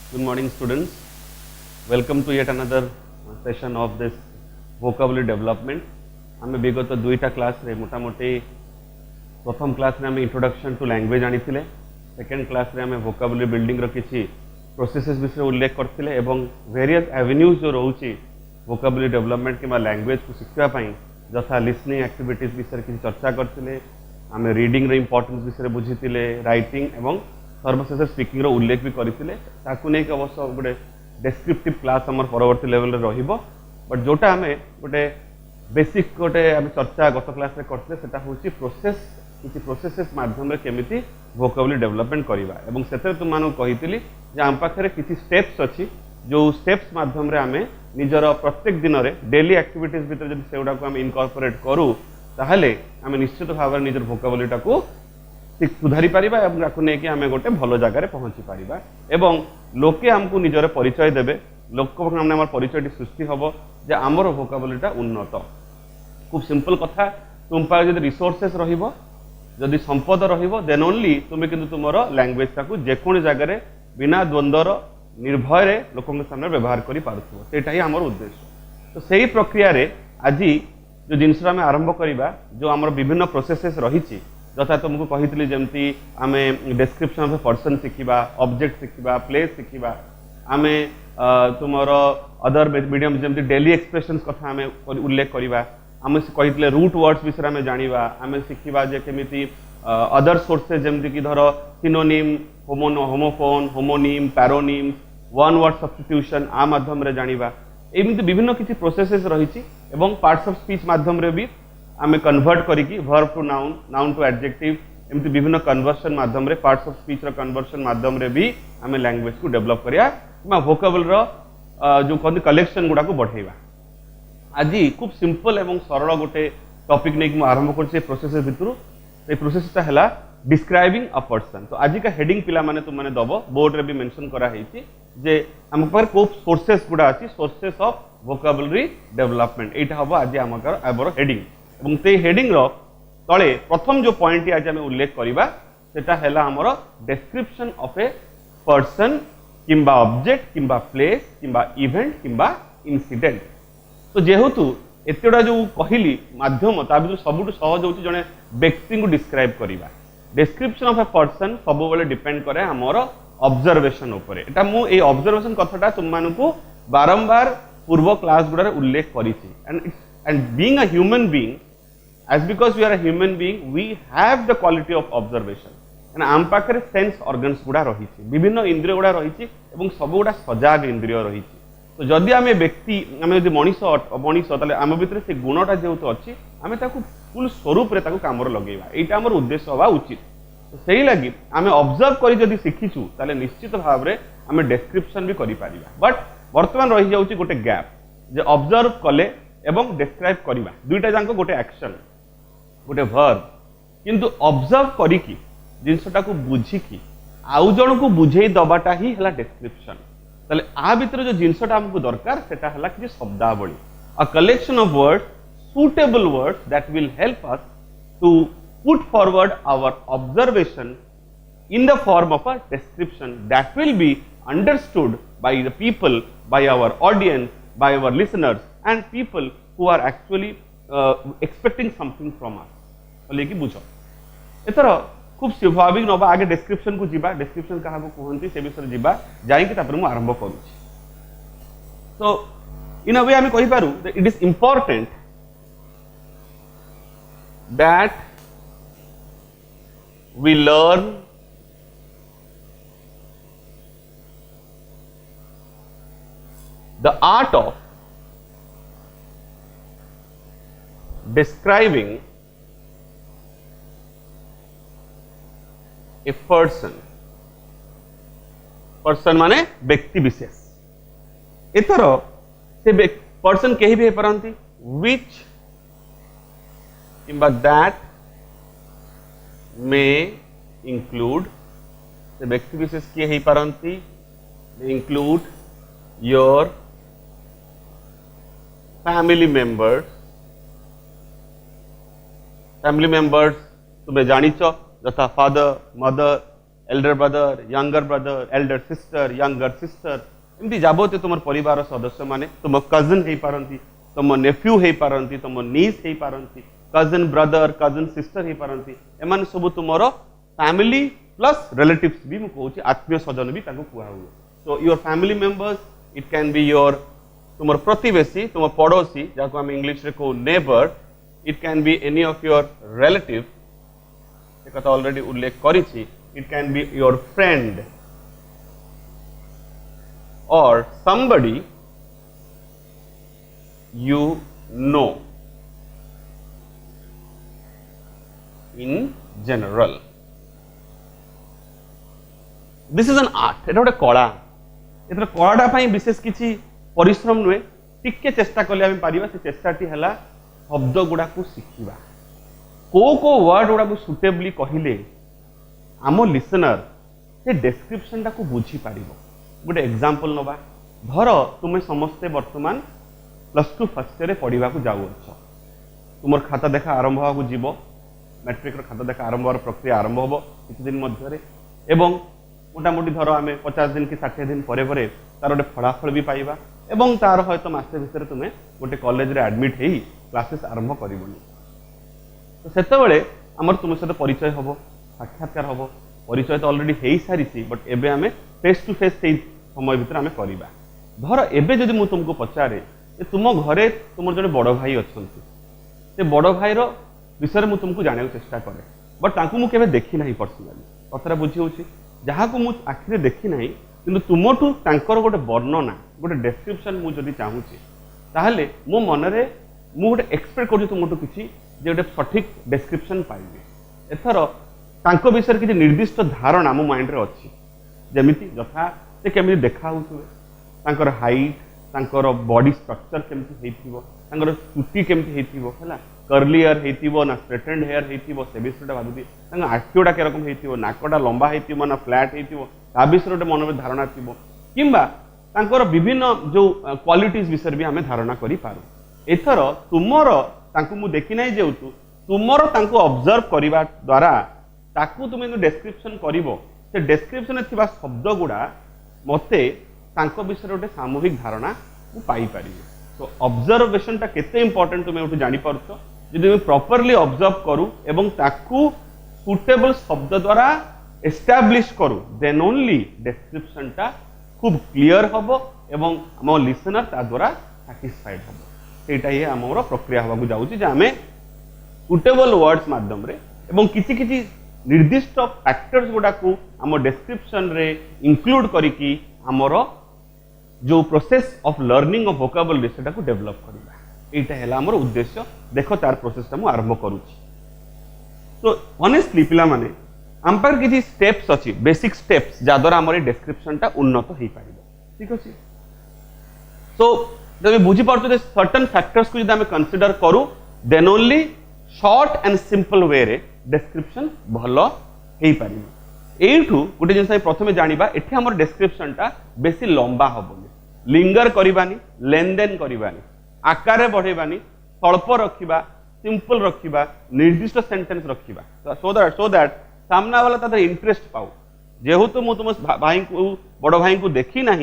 Good morning, students. Welcome to yet another session of this vocabulary development. आमे विगत दुईटा class रे मोटामोटी प्रथम क्लास रे आमे इंट्रोडक्शन टू लैंग्वेज आनी थिले, सेकेंड क्लास रे आमे vocabulary बिल्डिंग रो किछि प्रोसेसेस विषय उल्लेख करथिले एवं वेरियस एवेन्यूज जो रहउछि vocabulary डेवलपमेंट किबा लैंग्वेज को शिखिबा पई जथा लिसनिंग एक्टिविटीज विषय किछि चर्चा करथिले, आमे रीडिंग रो इंपोर्टेंस विषय बुझिथिले, राइटिंग एवं सर्वशेष स्पीकिंग रो उल्लेख भी करथिले। ताकू नै के अवश्य गोटे डेस्क्रिप्टिव क्लास हमर परवर्ती लेवल रे रहिबो, बट जोटा हमें गोटे बेसिक गोटे आम चर्चा गत क्लास रे करथिले सेटा होछि प्रोसेस, किछि प्रोसेसेस माध्यम रे केमिति वोकाबुलरी डेवलपमेंट करिबा एवं सेते तुम मानु कहितली जे आम पाखरे किछि स्टेप्स अछि जो स्टेप्स माध्यम रे आमे निजर प्रत्येक दिन रे डेली एक्टिविटीज भीतर जदि सेउडा को हम इनकॉर्पोरेट करू ताहले आमे निश्चित भाव निजर वोकाबुलरी टाको सुधारी पारिबा एवं ताकू नै कि आमे गोटे भलो जगह रे पहुंची पारिबा एवं लोके हमकु निजर परिचय देबे, लोक सामने हमर परिचयटी सृष्टि हबो जे हमर वोकाबुलरीटा उन्नत। खूब सिंपल कथा, तुम पास जदि रिसोर्सेस रहिबो, जदि संपद रहिबो, देन ओनली तुमे किंतु तुमरो लैंग्वेज टाकू जे कोन जगह रे बिना द्वंद्वर निर्भय रे लोकन सामने व्यवहार करि पारुथबो, सेटा ही हमर उद्देश्य। तो सेही प्रक्रिया रे आजि जो जिनस आमे आरंभ करिबा, जो हमर विभिन्न प्रोसेसेस रहिछि जथा तुमको कहितली जेमती आमे डिस्क्रिप्शन ऑफ ए पर्सन शिखिबा, ऑब्जेक्ट शिखिबा, प्लेस शिखिबा, आमे तुमरो अदर मीडियम जेमती डेली एक्सप्रेशंस कथा आमे उल्लेख करिबा, आमे कहितले रूट वर्ड्स विषय आमे जानिबा, आमे शिखिबा जे केमिति अदर सोर्सेस जेमती कि धरो synonym, homophone, homonym, paronym, one word substitution आ माध्यम रे जानिबा। एमिति विभिन्न किछि प्रोसेसेस रहिछि एवं पार्ट्स ऑफ स्पीच माध्यम रे भी आमे कन्वर्ट करिकी verb to noun, noun to adjective, एमती विभिन्न कन्वर्शन माध्यम रे पार्ट्स ऑफ स्पीच रो कन्वर्शन माध्यम रे भी आमे लैंग्वेज को डेवलप करिया किबा वोकाबुलरी रो जो कोन कलेक्शन गुडा को बढ़ेबा। आजि खूब सिंपल एवं सरल गोटे टॉपिक नै कि आरंभ करछि प्रोसेस भितरु। ए प्रोसेसटा हला डिस्क्राइबिंग अ पर्सन। तो आज का हेडिंग पिला माने तुम माने दबो, बोर्ड रे भी मेंशन करा हेछि जे हम पर को सोर्सेस गुडा अछि, सोर्सेस ऑफ वोकाबुलरी डेवलपमेंट, एटा हबो आज हमकर एबर हेडिंग। এবং সেই হেডিং র তলে প্রথম যে পয়েন্টটি আজ আমি উল্লেখ করিবা সেটা হেলা আমার ডেসক্রিপশন অফ এ পারসন কিংবা অবজেক্ট কিংবা প্লেস কিংবা ইভেন্ট কিংবা ইনসিডেন্ট। তো যেহেতু এতটা যে কহিলি মাধ্যম তা ভিতর সবুঠু সহজ হচ্ছে জনে ব্যক্তি ডিসক্রাইব করিবা। ডেসক্রিপশন অফ এ পারসন সবুবেলে ডিপেন্ড করে আমার অবজরভেশন উপরে। এটা মু এই অবজরভেশন কথাটা তোমানকু বারম্বার পূর্ব ক্লাস গুড়ারে উল্লেখ করিছি। and being a human being, as because we are a human being, we have the quality of observation and आम पाखरे सेंस ऑर्गन्स गुडा रहिछि, विभिन्न इंद्रिय गुडा रहिछि एवं सब गुडा सजाग इंद्रिय रहिछि। तो जदि आमे व्यक्ति आमे जदि मनीष ताले आम भितर से गुणटा जेहेतु अछि आमे ताकू फुल स्वरूप रे ताकू कामर लगेबा, एटा हमर उद्देश्य हवा उचित। तो सेही लागि आमे ऑब्जर्व करी जदि सिखिछु ताले निश्चित भाव रे आमे डिस्क्रिप्शन भी करि पारिबा। बट वर्तमान रहि जाउछि गोटे गैप जे ऑब्जर्व कले एवं डिस्क्राइब करिबा, दुईटा जांको गोटे एक्शन गोटे वर्ब, किंतु ऑब्जर्व करिकी जिनसटा को बुझिकी आउ जण को बुझेई दबाटा ही हला डिस्क्रिप्शन। तले आ भीतर जो जिनसटा हमको दरकार सेटा हला कि शब्दावली, a collection of words, suitable words that will help us to put forward our observation in the form of a description that will be understood by the people, by our audience, by our listeners and people who are actually expecting something from us। बोले कि बुझो एतर खूब स्वाभाविक नबा आगे description को जीवा, description कहा को कहंती से विषय जीवा जाई कि तापर मु आरंभ करूची। तो इन अ वे हम कहि पारू that it is important that we learn the art of describing a person, person माने व्यक्ति विशेष। एथर से पर्सन कहीं भी पारंती which किंबा that may include, से व्यक्ति विशेष किए ही पारंती include your family members, family members तुम्हें जानिच यथा father, mother, Elder brother Elder sister younger sister एमती जाबते तुम परिवार सदस्य माने तुम कजिन हो पारती तुम नेफ्यू हो पारती तुम नीस हो पारती कजिन ब्रदर कजिन सिस्टर हो पारती एमान सब तुम फैमिली प्लस रिलेटिव्स भी मुझे कहूँ आत्मीय स्वजन भी कहुए so your family members it can be your तुम प्रतिवेशी तुम पड़ोसी जहाँ आम इंग्लिश रे कहू neighbour it can be any of your relative कथा ऑलरेडी उल्लेख करी it can be your friend और somebody you know in general. This is an art. एटा गोटे कला एथर कलाटा पाई विशेष किसी परिश्रम नुहे टिके चेष्टा कले आम पारिबा से चेष्टाटी हला शब्द गुड़ा को शिखिबा को वर्ड गुड़ा को सुटेबली कहले आम लिसनर से डेस्क्रिप्शन टा को बुझी पारिबो गोटे एग्जांपल नवा धर तुम्हें समस्ते वर्तमान +2 फर्स्ट ईयर पढ़ा जाऊ तुम खाता देखा आरंभ होगा जीव मैट्रिक खाता देखा आरंभ होवार प्रक्रिया आरंभ हम किसी दिन मध्य एवं मोटामोटी धर आम 50 दिन कि 60 दिन पर तार गोटे फलाफल भी पाइबा एवं तार हयत मासे भितर तुम्हें गोटे कॉलेज रे एडमिट हो क्लासेस आरंभ करबनी तो सेतबेले आमर तुम सहित परिचय हम साक्षात्कार हम परिचय तो ऑलरेडी हो सारी बट एबे आमे फेस टू फेस समय भितर आमे करिबा धर एबे जदि मु तुमको पचारे तुम घरे तुम जड़े बड़ भाई अच्छा से बड़ भाई विषय में तुमको जाना चेष्टा करे बट ताकू मु केबे देखी नहीं पर्सनाली कथरा बुझी होछि जहाँ को मु आखिरे देखी नहीं किंतु तुमठू तांकर गोटे वर्णना गोटे डेस्क्रिप्शन मु जदि चाहूछि ताहले मो मनरे मु गोटे एक्सपेक्ट करू तुमठू किछि जे गोटे सठिक डेस्क्रिप्शन पाइबे एथर तांको विषय किछि निर्दिष्ट धारणा मो माइंड रे अछि जमिति यथा से केमी देखा होकर हाइट तांकर बॉडी स्ट्रक्चर केमती हेतिबो तांकर चुटी केमती हेतिबो हला कर्ली हेयर हेतिबो ना स्ट्रेटेंड हेयर हेतिबो से विषयटा भाबुती तांग आखियोडा के रकम हेतिबो नाकटा लंबा हेतिबो ना फ्लैट हेतिबो ता विषयटे मन में धारणा थिबो किंबा तांकर विभिन्न जो क्वालिटीज विषय भी हमें धारणा करि पारू एथर तुमर तांको मु देखि नै जेउतु तुमर तांको ऑब्जर्व करिवा द्वारा ताकू तुमे डेस्क्रिप्शन करिवो से डेस्क्रिप्शन थिबा शब्द गुड़ा मते तांको विषय गोटे सामूहिक धारणा मु पाई पारिबे तो ऑब्जर्वेशन टा केते इंपोर्टेंट तुमे उठु जानि परछो जदि मैं प्रॉपर्ली ऑब्जर्व करू एवं ताकू सुटेबल शब्द द्वारा एस्टैब्लिश करू देन ओनली डेस्क्रिप्शन टा खूब क्लियर हबो एवं हम लिसनर ता द्वारा सैटिस्फाइड हबो सेटा ही हमर प्रक्रिया होबा जाउची जे हमें सुटेबल वर्ड्स माध्यम रे एवं किछि किछि निर्दिष्ट फैक्टर्स गुड़ा को आम डेस्क्रिप्शन रे इंक्लूड करिकी हमर जो process of learning of vocabulary सेटा को डेवलप करबा एटा हैला हमर उद्देश्य देखो तार प्रोसेस ता मु आरंभ करूची तो ऑनेस्टली पिला माने हम पर किछि स्टेप्स अछि बेसिक स्टेप्स जा द्वारा हमर डेस्क्रिप्शन टा उन्नत होई पारिबो ठीक अछि सो जब बुझी पारतो जे सर्टेन फैक्टर्स को जदि हम कंसीडर करू then only short and simple way रे डेस्क्रिप्शन भल हो पार एठू गोटे जिन प्रथम जाना एठी हमर डेस्क्रिप्शन टा बेसी लंबा हेनी लिंगर करवानी लेन देन करवानी आकार बढ़ेबानी स्वल्प रखा सिंपल रखा निर्दिष्ट सेंटेंस रखा सो दैट सामना वाला तार इंटरेस्ट पाऊ जेहेतु मु तुम भाई को बड़ भाई को देखी ना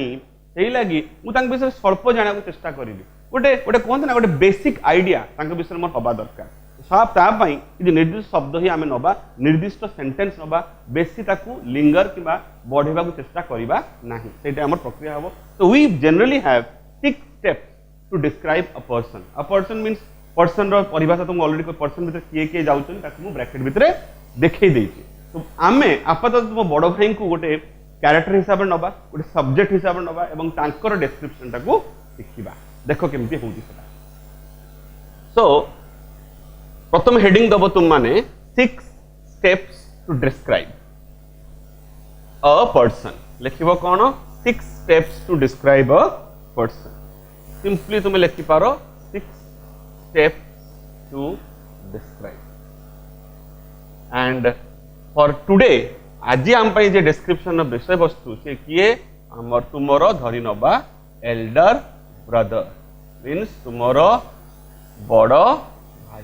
से लगी मुझे विषय स्वल्प जाना चेष्टा करी गोटे गोटे कहते ना गोटे बेसिक आइडिया विषय मोर हवा दरकार सापाई निर्दिष्ट शब्द ही आम नवा निर्दिष्ट सेंटेंस नवा बेसी ताकू लिंगर कि बढ़ेबा चेष्टा करवा ना से प्रक्रिया हम तो we generally have 6 steps to describe a person means person परिभाषा तुम ऑलरेडी पर्सन भीतर किए किए जाऊँ ब्रैकेट भितर देखई देछि तो आम आपातत तुम बड़ भाई को गोटे क्यारेक्टर हिसाब से नवा गोटे सब्जेक्ट हिसाब से नवा एवं तांकर डेस्क्रिप्शन टाको शिखिबा देख केमती होउछि सेटा सो प्रथम हेडिंग दब तुम माने 6 steps to describe a person लिखिबो कोन 6 steps to describe a person simply तुम लिखि पारो 6 steps to describe and for today आज आम जे डिस्क्रिप्शन विषय वस्तु से किए आमर तुमर धरी नबा एल्डर ब्रदर मीन्स तुमर बड़ भाई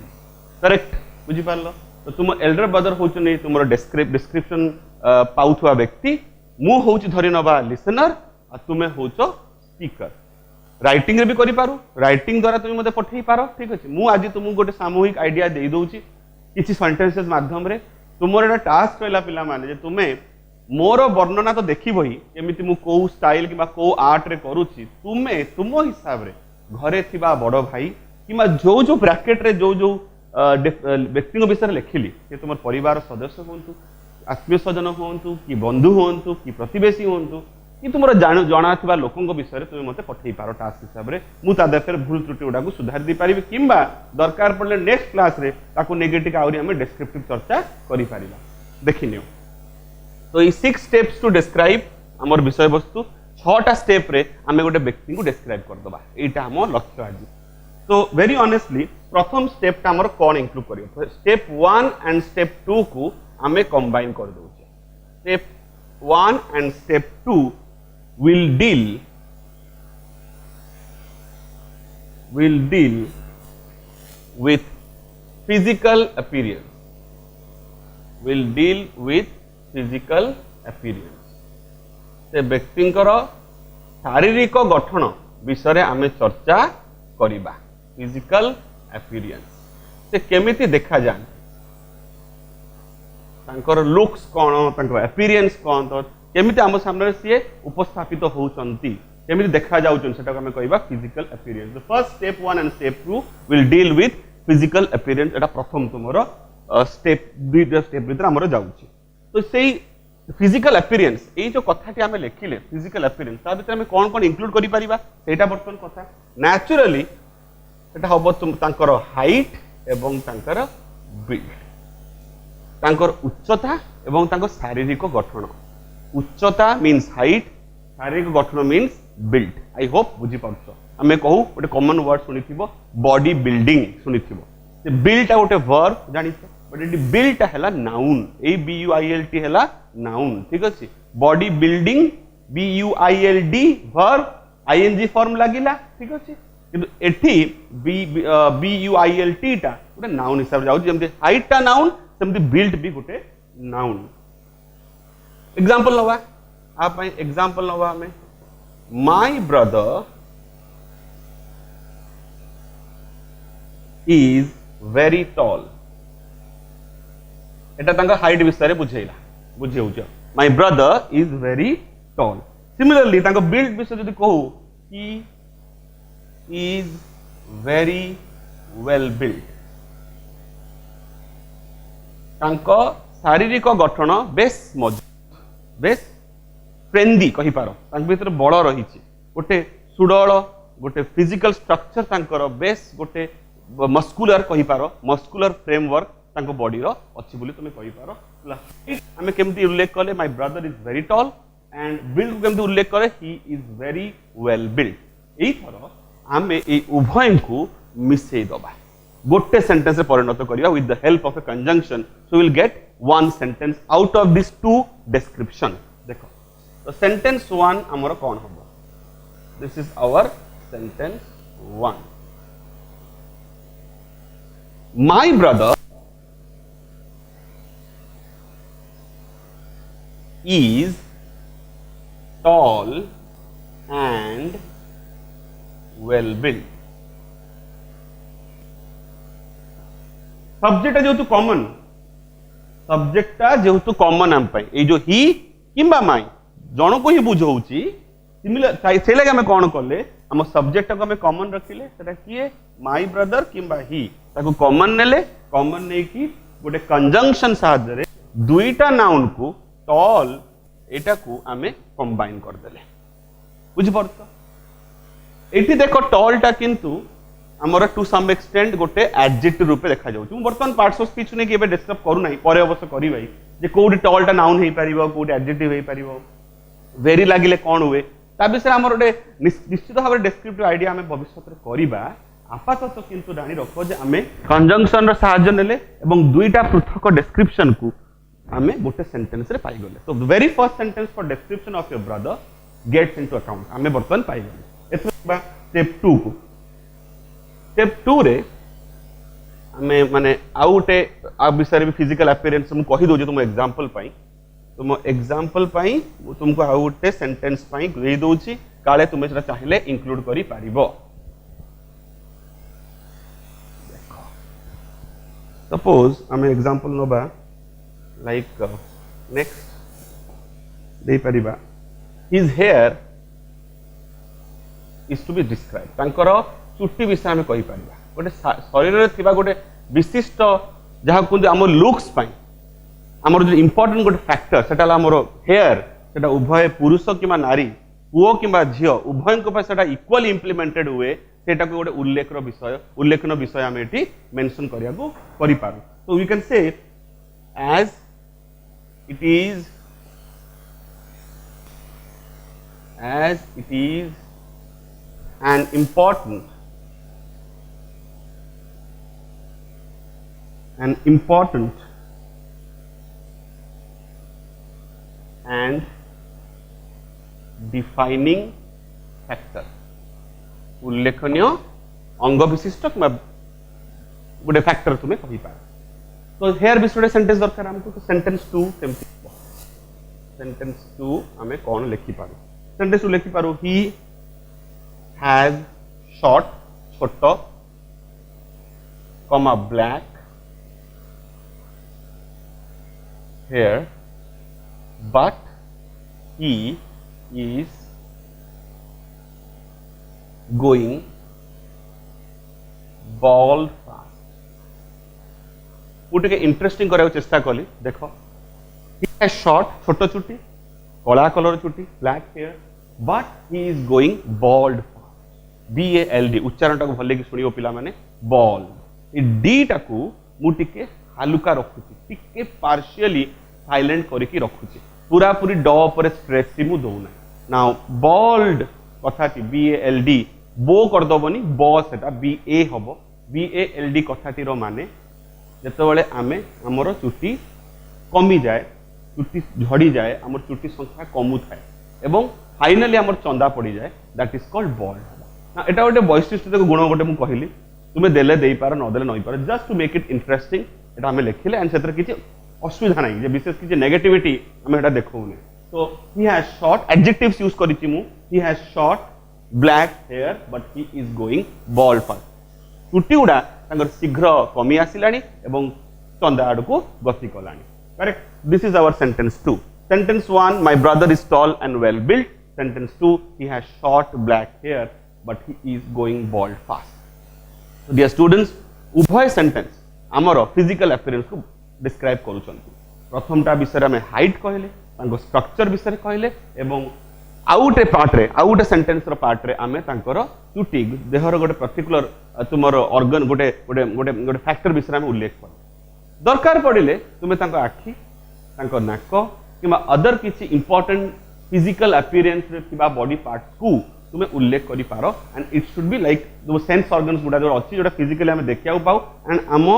करेक्ट बुझी पारलो तो तुम एल्डर ब्रदर होचनी तुमर डिस्क्रिप्शन पाउथुआ व्यक्ति मु होउची धरि नबा लिसनर आ तुमे होउचो स्पीकर राइटिंग रे भी करि पारो राइटिंग द्वारा तुम मते पठेई पारो ठीक अछि मु आज तुमको गोटे सामूहिक आइडिया दे दोउची किछि सेंटेंसेस माध्यम रे तुमर एटा टास्क रहला पिला माने जे तुमे मोर वर्णना तो देखिबो ही एमिति मु को स्टाइल किबा को आर्ट रे करूची तुमे तुमो हिसाब रे घरे थिबा बड़ भाई किबा जो जो ब्रैकेट रे जो जो व्यक्ति विषय लिखिली से तुम परिवार सदस्य हूँ आत्मीय स्वजन हूँ कि बंधु हूँ कि प्रतिवेशी हूँ कि तुम जना था लोकों विषय तुम मत पठे पार टास्क हिसाब से मुझे भूल त्रुटि गुड़ा सुधार दी पारि कि दरकार पड़े नेक्स्ट क्लास रे ताको नेगेटिव आउरी हमें डिस्क्रिप्टिव चर्चा करि पारिबा देखि नियो तो ये 6 स्टेप्स टू डिस्क्राइब हमर विषय वस्तु 6टा स्टेप रे हमें गोटे व्यक्ति को डिस्क्राइब कर दबा एटा हम लक्ष्य आज तो वेरी ऑनेस्टली प्रथम स्टेप टा हमर कोन इंक्लूड करियो स्टेप 1 एंड स्टेप 2 को हमें कंबाइन कर दोचे step 1 and step 2 will deal with physical appearance से व्यक्तिंकर शारीरिक गठन विषय आमे चर्चा करिबा फिजिकल अपीयरेंस से केमिति देखा जाए तांकर लुक्स कोन तांकर अपीयरेंस कोन तो केमिति आम सामने सी उपस्थापित होउचंती केमिति देखा जाउचन सेटा हमें कहबा physical appearance the first step 1 and step 2 will deal with physical appearance एटा प्रथम तुमरो स्टेप दुईटा स्टेप भीतर हमरो जाउची तो सेही फिजिकल अपीयरेंस ए जो कथाटी हमें लिखिले फिजिकल अपीयरेंस ता भीतर हमें कोन कोन इंक्लूड करि परिबा सेटा बर्तन कथा नेचुरली सेटा हबो तुम तांकर हाइट एवं तांकर बिल्ड तांकर उच्चता एवं तांकर शारीरिक गठन उच्चता मीन्स हाइट शारीरिक गठन मीन्स बिल्ड आई होप बुझी पारछ हमें कहू गोटे कॉमन वर्ड सुनिथिबो बॉडी बिल्डिंग सुनिथिबो से बिल्ड गोटे वर्ब जानिछ बट एटी बिल्ड हैला नाउन ए B U I L T हैला नाउन ठीक अछि body building B U I L D verb ING form लागिला ठीक अछि किंतु एठी B U I L T टा गोटे नाउन हिसाब जाउ जेमते हाइट टा नाउन सेमते बिल्ड भी गोटे नाउन एग्जाम्पल नवा आप एग्जाम्पल नवा हमें my brother is very tall एटा तांका हाइट विषय बुझेला बुझेउछ my brother is very tall similarly तांका बिल्ड विषय जदि कहू he is very well build तांका शारीरिक गठन बेस मजबूत बेस फ्रेंडी कहि पारो तांक भीतर बळ रही गोटे सुडल गोटे फिजिकल स्ट्रक्चर तांकर बेस गोटे मस्कुलर कहि पारो मस्कुलर फ्रेमवर्क तांको बॉडी रो अछि बोली तुमे कहि पारो हमें केमती उल्लेख कले my brother is very tall and build केमती उल्लेख करे ही is very well build AE thorough हमें ए उभय को मिसई दबा गोटे सेंटेंस रे परिणत करिया with the help of A conjunction so will get one sentence out of these two description देखो तो sentence 1 हमर कोन हबो this is our sentence 1 my brother is tall and well built subject जो तो common सब्जेक्टा जेहेतु कॉमन आम ये जो ही किंबा माई जन को ही बुझाऊँगी सिमिलर से लगे आम कौन कले आम सब्जेक्ट को आम कॉमन रखिले सेटा किए माई ब्रदर किंबा ही ताको कॉमन नेले कॉमन नहीं कि गोटे कंजंक्शन साहाय्य दुईटा नाउन को टॉल एटा को आम कंबाइन कर देले बुझिपारछ एठी देखो टॉल टा किंतु आमर टू सम एक्सटेंट गोटे एडजेक्टिव रूपे देखा जाउछ मु वर्तमान पार्ट्स ऑफ स्पीच ने केबे डिस्कस करू नाही परे अवश्य करी भाई जे कोडी टॉल टा नाउन हेई परिबो कोडी एडजेक्टिव हेई परिबो वेरी लागिले कोन हुए ता विषय आमर गोटे निश्चित भाव डिस्क्रिप्टिव आइडिया हमें भविष्य रे करिबा आपातत किंतु जानि रखो जे हमें कंजंक्शन रो सहाय्य नेले एवं दुईटा पृथक डिस्क्रिप्शन को हमें गोटे सेंटेंस रे पाई गले तो very first sentence for description of your brother gets into account हमें वर्तमान पाई गले एतबा स्टेप 2 को स्टेप 2 रे हमें माने आउटे आ विषय भी फिजिकल अपीयरेंस मु कहि दो जे तुम एग्जांपल पाई तुम एग्जांपल पाई तुमको आउ गोटे सेंटेंस पाई दे दोची काले तुम सेटा चाहिले इंक्लूड करि पारिबो। देखो सपोज आम एग्जांपल नबा लाइक नेक्स्ट दे परिबा his hair is to be describe तांकर चुट्टी विषय आम कहि परिबा गोटे शरीर रे थिबा गोटे विशिष्ट जहाँ कहते आम लुक्स पाई आमर जो इंपोर्टेंट गोटे फैक्टर सेटा आमर हेयर सेटा उभय पुरुष कि नारी पुओ कि झील उभय इक्वाली इम्प्लीमेंटेड हुए सेटा को गोटे उल्लेखन विषय आम ये मेंशन करिया तो we can say as it is an important and defining factor उल्लेखनीय अंग विशिष्ट गोटे फैक्टर तुम्हें कही पार तो हेयर विषय सेंटेंस दरकार हमको तो सेंटेंस 2 सेंटेंस 2 आमे कौन लिखि पारू सेंटेंस 2 लिखि पारू ही हैज शॉर्ट छोटो comma black hair but he is going bald fast मुझे इंटरेस्टिंग करने चेष्टा कली देखो he has short छोट चुटी कला colour चुटी black hair but he is going bald fast BALD उच्चारण टाको भले कि सुनियो पिला माने bald ए डी टाको मु टिके हालुका रखुची टिके पार्शियली साइलेंट करके रखुची पूरा पूरी ड पर स्ट्रेस सी मु दउना नाउ बॉल्ड कथाटी BALD बो कर दबनी ब सेटा BA हबो BALD कथाटी रो माने जते बेले आमे हमरो चुटी कमी जाए चुटी झड़ी जाए हमर चुटी संख्या कमु थाए एवं फाइनली हमर चंदा पड़ी जाए दैट इज कॉल्ड बॉल्ड ना एटा गोटे वैशिष्ट्य गुण गोटे मु कहली तुमे देले देई पार न देले नई पार just to make it interesting एटा हमें लिखिले एंड सेतर किछि असुविधा नहीं जे विशेष किछि नेगेटिविटी हमें एटा देखौने तो he has short adjectives use करिछि मु he has short black hair but he is going bald fast चुटी उडा तांगर शीघ्र कमी आसिलानी एवं चंदा आड़ को गति कलानी correct this is our sentence 2 sentence 1 my brother is tall and well built sentence 2 he has short black hair but he is going bald fast dear students उभय सेंटेंस आमर फिजिकल अपीयरेंस को डिस्क्राइब करूछंती प्रथमटा विषय में height कहले तांको structure विषय कहले एवं आउटे पार्ट रे आउटे सेंटेंस रो पार्ट रे आमे तांकर चुटी देहर गोटे पर्टिकुलर तुमर ऑर्गन गोटे गोटे गोटे गोटे फैक्टर विषय में उल्लेख कर दरकार पड़िले तुमे तांको आखि तांको नाक किबा अदर किछि इंपोर्टेंट फिजिकल अपीयरेंस रे किबा बॉडी पार्ट्स को तुमे उल्लेख करि पारो and it should be like the sense organs गुडा जो अछि जोटा फिजिकली हमें देखिया पाऊ एंड आमो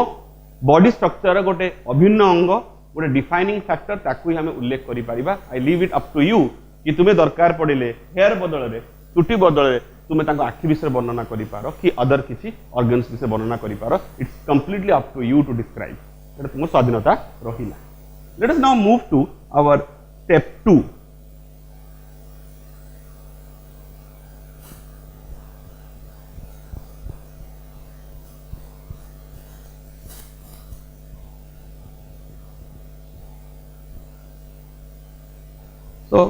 बॉडी स्ट्रक्चर गोटे अभिन्न अंग गोटे डिफाइनिंग फैक्टर ताकू ही हमें उल्लेख करि परिबा I leave it up to you कि तुमे दरकार पड़िले हेयर बदल रे चुटी बदल रे तुमे तांको आखि विषय वर्णना करि पारो कि अदर किछि ऑर्गन्स विषय वर्णना करि पारो it's completely up to you to describe एटा तुम स्वाधीनता रहिला let us now move to our step 2 So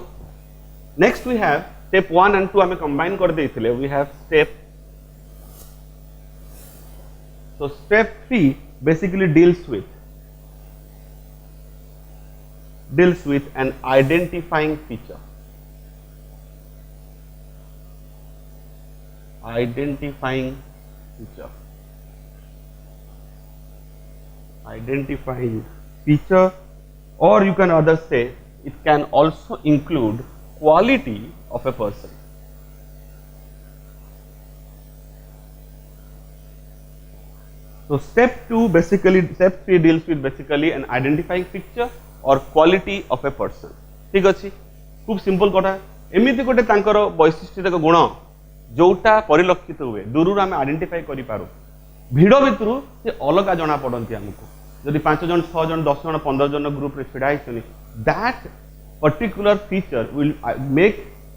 next we have step 1 and 2 हमें combine कर देइथिले we have step so step 3 basically deals with an identifying feature identifying feature or you can rather say it can also include quality of a person. So step 3 deals with basically an identifying feature or quality of a person. ठीक अछि खूब simple कथा एमिति गोटे तांकर वैशिष्ट्यक गुण जोटा परिलक्षित हुए दूर आम आइडेंटिफाई करि पारू भिड़ भितर से अलग जना पड़ती हमको जदि 5 जन 6 जन 10 जन 15 जन ग्रुप रे छिड़ा हिचनी that particular feature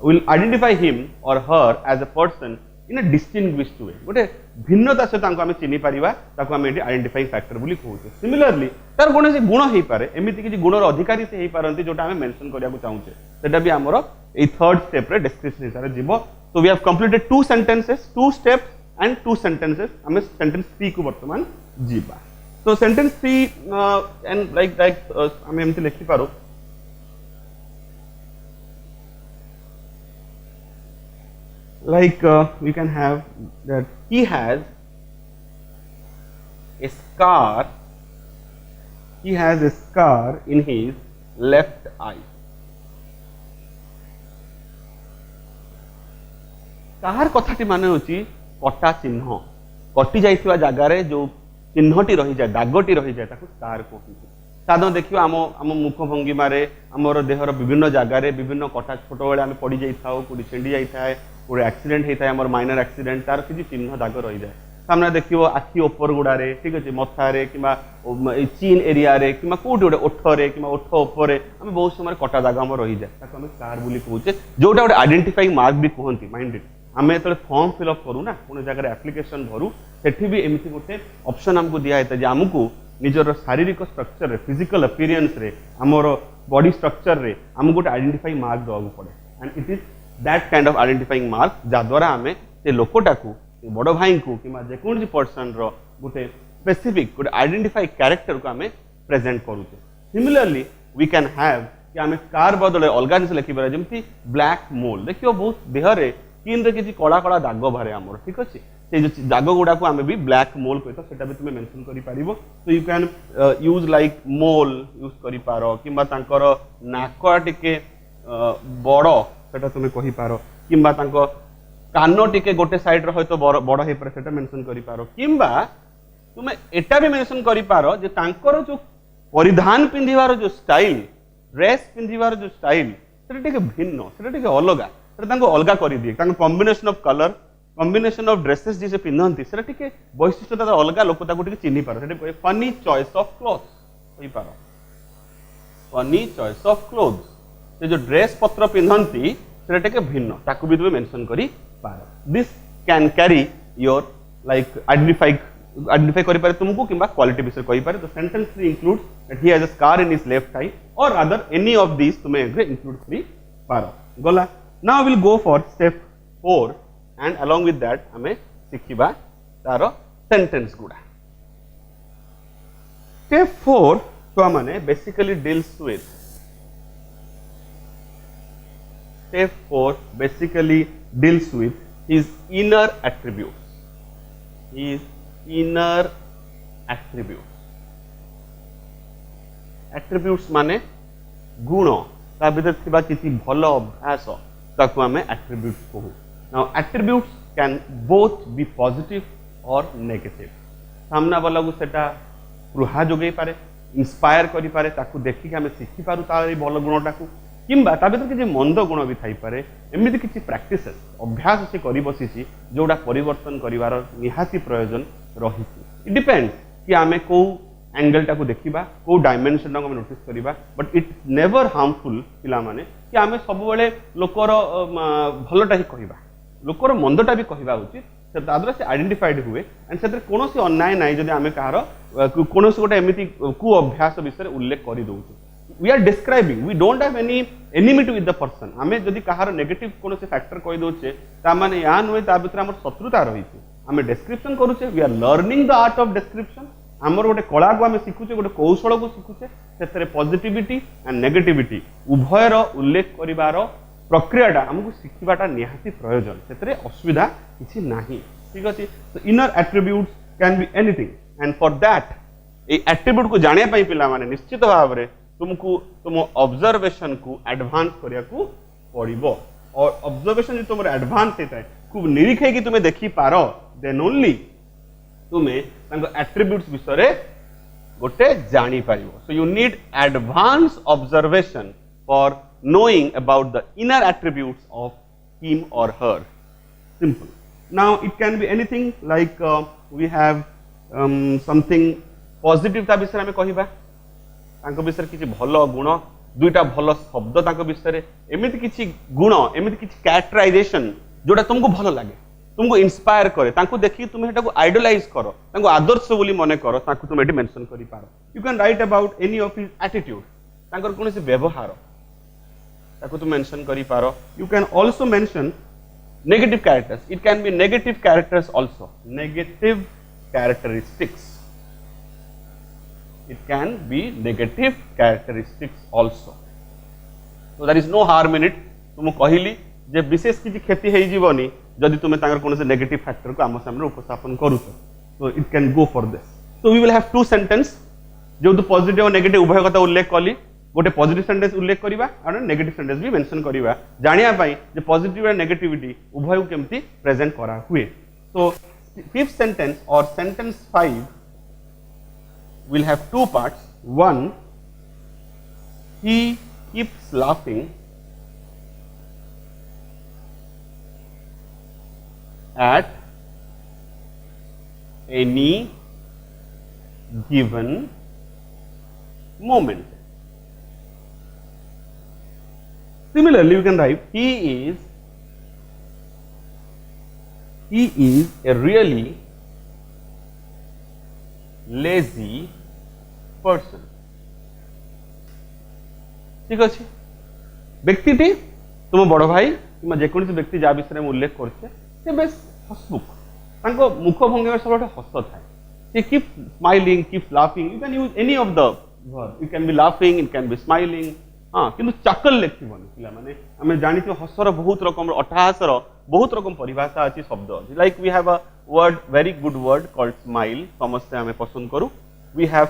will identify him or her as a person in a distinguished way गोटे भिन्नता सहित आम चिन्ह पारिबा ताको आम आइडेंटिफाइंग फैक्टर बोली कहूचे सिमिलरली तार कौन से गुण हो पारे एमती किसी गुणर अधिकारी से हो पारती जोटा आम मेंशन करिया को चाहूचे सेटा भी हमर ए थर्ड स्टेप रे डिस्क्रिप्शन हिसाब से जीवो so we have completed 2 sentences 2 steps and 2 sentences आम सेंटेंस 3 को वर्तमान जीवा तो सेंटेंस 3 एंड लाइक आम एमती लिखि पारो like we can have that he has a scar in his left eye कार कथाटी माने होची कटा चिन्ह कटि जाइथिबा जागा रे जो चिन्हटी रही जाए दागटी रही जाए ताको स्कार कहूची साधारण देखियो आम मुख भंगी मारे आमर देहर विभिन्न जगार विभिन्न कटा छोट बेले आम पड़ जाइए कोई छेड़ी जाए कोई एक्सीडेंट होता है आम माइनर एक्सीडेंट तार किसी चिन्ह दाग रही जाए सामने देखियो आखि ओपर गुड़ारे ठीक अच्छे मथारे कि चीन एरिया रे कि कौटे गोटे ओठरे कि ओठ उपर आम बहुत समय कटा दाग आम रही जाए आम स्कार बोली कहूचे जोटा गोटे आइडेंटिफाइंग मार्क भी कहती माइंड आम जो फॉर्म फिलअप करूँ ना कौन जगह एप्लिकेशन भरू सेठी भी एमती गोटे ऑप्शन आमको दिखाई जे आमको निजर शारीरिक स्ट्रक्चर रे फिजिकल अपीयरेंस रे आमर बॉडी स्ट्रक्चर रे आमको गोटे आइडेंटिफाइंग मार्क देवाक पड़े and it is that kind of identifying mark जद्वारा आम से लोकटा को बड़ भाई को कि जेकोसी पर्सन रोटे स्पेसिफिक गोटे आइडेंटिफाई कैरेक्टर को आम प्रेजेंट करूचे सिमिलरली वी कैन हैव कि आम कार बदले अलग जिन लिखिपारे जमी ब्लैक मोल देखियो बहुत देहरे स्किन रे किसी कला कला दाग बाहर आमर ठीक अच्छे से जो दाग गुड़ा को आम भी ब्लैक मोल कही तो भी तुम्हें मेंशन करि पारिबो तो you can use like mole use करि पारो किंबा तांकर नाक टिके बड़ सेटा तुम्हें कहि पारो किंबा तांको कान टिके गोटे साइड रो तो बड़ हे पर सेटा मेंशन करि पारो किंबा तुम्हें एटा भी मेंशन करि पारो जे तांकर जो परिधान पिंधिवार जो स्टाइल ड्रेस पिंधिवार जो स्टाइल सेटा टिके भिन्न सेटा टिके अलगा सेटा तांको अलगा करि दिए तांको combination of colour combination of dresses जी से पिंधती से टिके वैशिष्ट्यता अलग लोक चिन्ह पारे फनी चॉइस ऑफ क्लोथ्स कहि पारो फनी चॉइस ऑफ क्लोथ्स से जो ड्रेस पत्र पिंधती से टिके भिन्न ताकू भी तुम मेंशन करि पारो this can carry your like identify करि पारे तुमको किंबा क्वालिटी विषय कहि पारे तो sentence include that he has a scar in his left eye or other any of this तुम इंक्लूड करि पारो गला now will go for step 4 and along with that हमें शिखिबा तारो सेंटेंस गुड़ा स्टेप 4 तो माने basically deals with step 4 basically deals with his inner attributes माने गुण ता भीतर थिबा किछि भलो अभ्यास ताकू हमें एट्रिब्यूट्स कहू Now attributes can both be positive or negative. सामना वाला को सेटा प्रुहा जोगे पारे इंस्पायर करि पारे ताकू देखि के हमें सिखि पारु तारी भलो गुणटा को किंबा ता भीतर किछि मंद गुण भी थाई पारे एमिति किछि प्रैक्टिसेस अभ्यास से करि बसिछि जोडा परिवर्तन करिवार निहाती प्रयोजन रहिछि इट डिपेंड्स कि आमे को एंगल टा को देखिबा को डायमेंशन टा को नोटिस करिबा बट इट नेवर हार्मफुल पिला माने कि आमे सब बेले लोकर भलोटा ही कहिबा लोकर मंदटा भी कहवा उचित द्वारा से आइडेंटिफाइड हुए एंड से कौन अन्याय ना जब आम कहार कौन गोटे एमती कु अभ्यास विषय उल्लेख कर दौचु we are describing we don't have any enmity with the person आम जब कहार नेगेटिव कौन फैक्टर कही दौचे ताने या नुहे भर आम शत्रुता रही आम डिस्क्रिप्शन करुचे we are learning the art of description आमर गोटे कला को आम शिखुचे गोटे कौशल को शिखुचे से पॉजिटिविटी एंड नेगेटिविटी उभयर उल्लेख कर प्रक्रियाटा आमको शिखिबाटा निहाती प्रयोजन से असुविधा किसी नाही ठीक अच्छे तो inner attributes can be anything and for that A attribute को जाने पाई पिला माने निश्चित भाव में तुमको तुम ऑब्जर्वेशन को एडवांस करिया को पड़िबो और ऑब्जर्वेशन जो तुम एडवांस होता है खूब निरीखे कि तुम्हें देखि पारो देन ओनली तुम्हें तांको एट्रिब्यूट्स विषय गोटे जानी पारिबो so you need advance observation for knowing about the inner attributes of him or her. Simple. Now it can be anything like we have something positive ता विषय में कहबा तांको विषय किछि भलो गुण दुईटा भलो शब्द तांको विषय एमिति किछि गुण एमिति किछि कैरेक्टराइजेशन जोटा तुमको भलो लागे तुमको इंस्पायर करे तांको देखि तुम हेटाको आइडलाइज करो तांको आदर्श बोली मने करो तांको तुम एटी मेंशन करि पारो you can write about any of his attitude तांकर कोनोसी व्यवहार ताको तुम मेंशन करि पारो you can also mention negative characters it can be negative characters also negative characteristics it can be negative characteristics also so there is no harm in it तुम कहली जे विशेष किछि क्षति हेइ जीवनी जदि तुमे तांकर कोनसे नेगेटिव फैक्टर को आम सामने उपस्थापन करूछ so it can go for this so we will have two sentence जो तो पॉजिटिव और नेगेटिव उभय कथा उल्लेख कली गोटे पॉजिटिव सेंटेंस उल्लेख करिवा और नेगेटिव सेंटेंस भी मेंशन करिवा जानिया पई जे पॉजिटिव और नेगेटिविटी उभय को केमती प्रेजेंट करा हुए so fifth sentence or sentence 5 will have two parts. One, he keeps laughing at any given moment. Similarly, you can write he is a really lazy person ठीक अच्छे व्यक्ति तुम बड़ भाई कि जेकोसी व्यक्ति जहाँ विषय में उल्लेख करछे बेस हसमुख तांको मुख भंगी में सब हस थाए keep smiling keep laughing you can use any of the verb you can be laughing it can B smiling हाँ किंतु चकल लिखबनी पिला माने हमें जानिथि हसर बहुत रकम अट्टहासर बहुत रकम परिभाषा अच्छी शब्द like we have a word very good word called smile समस्ते हमें पसंद करू वी हैव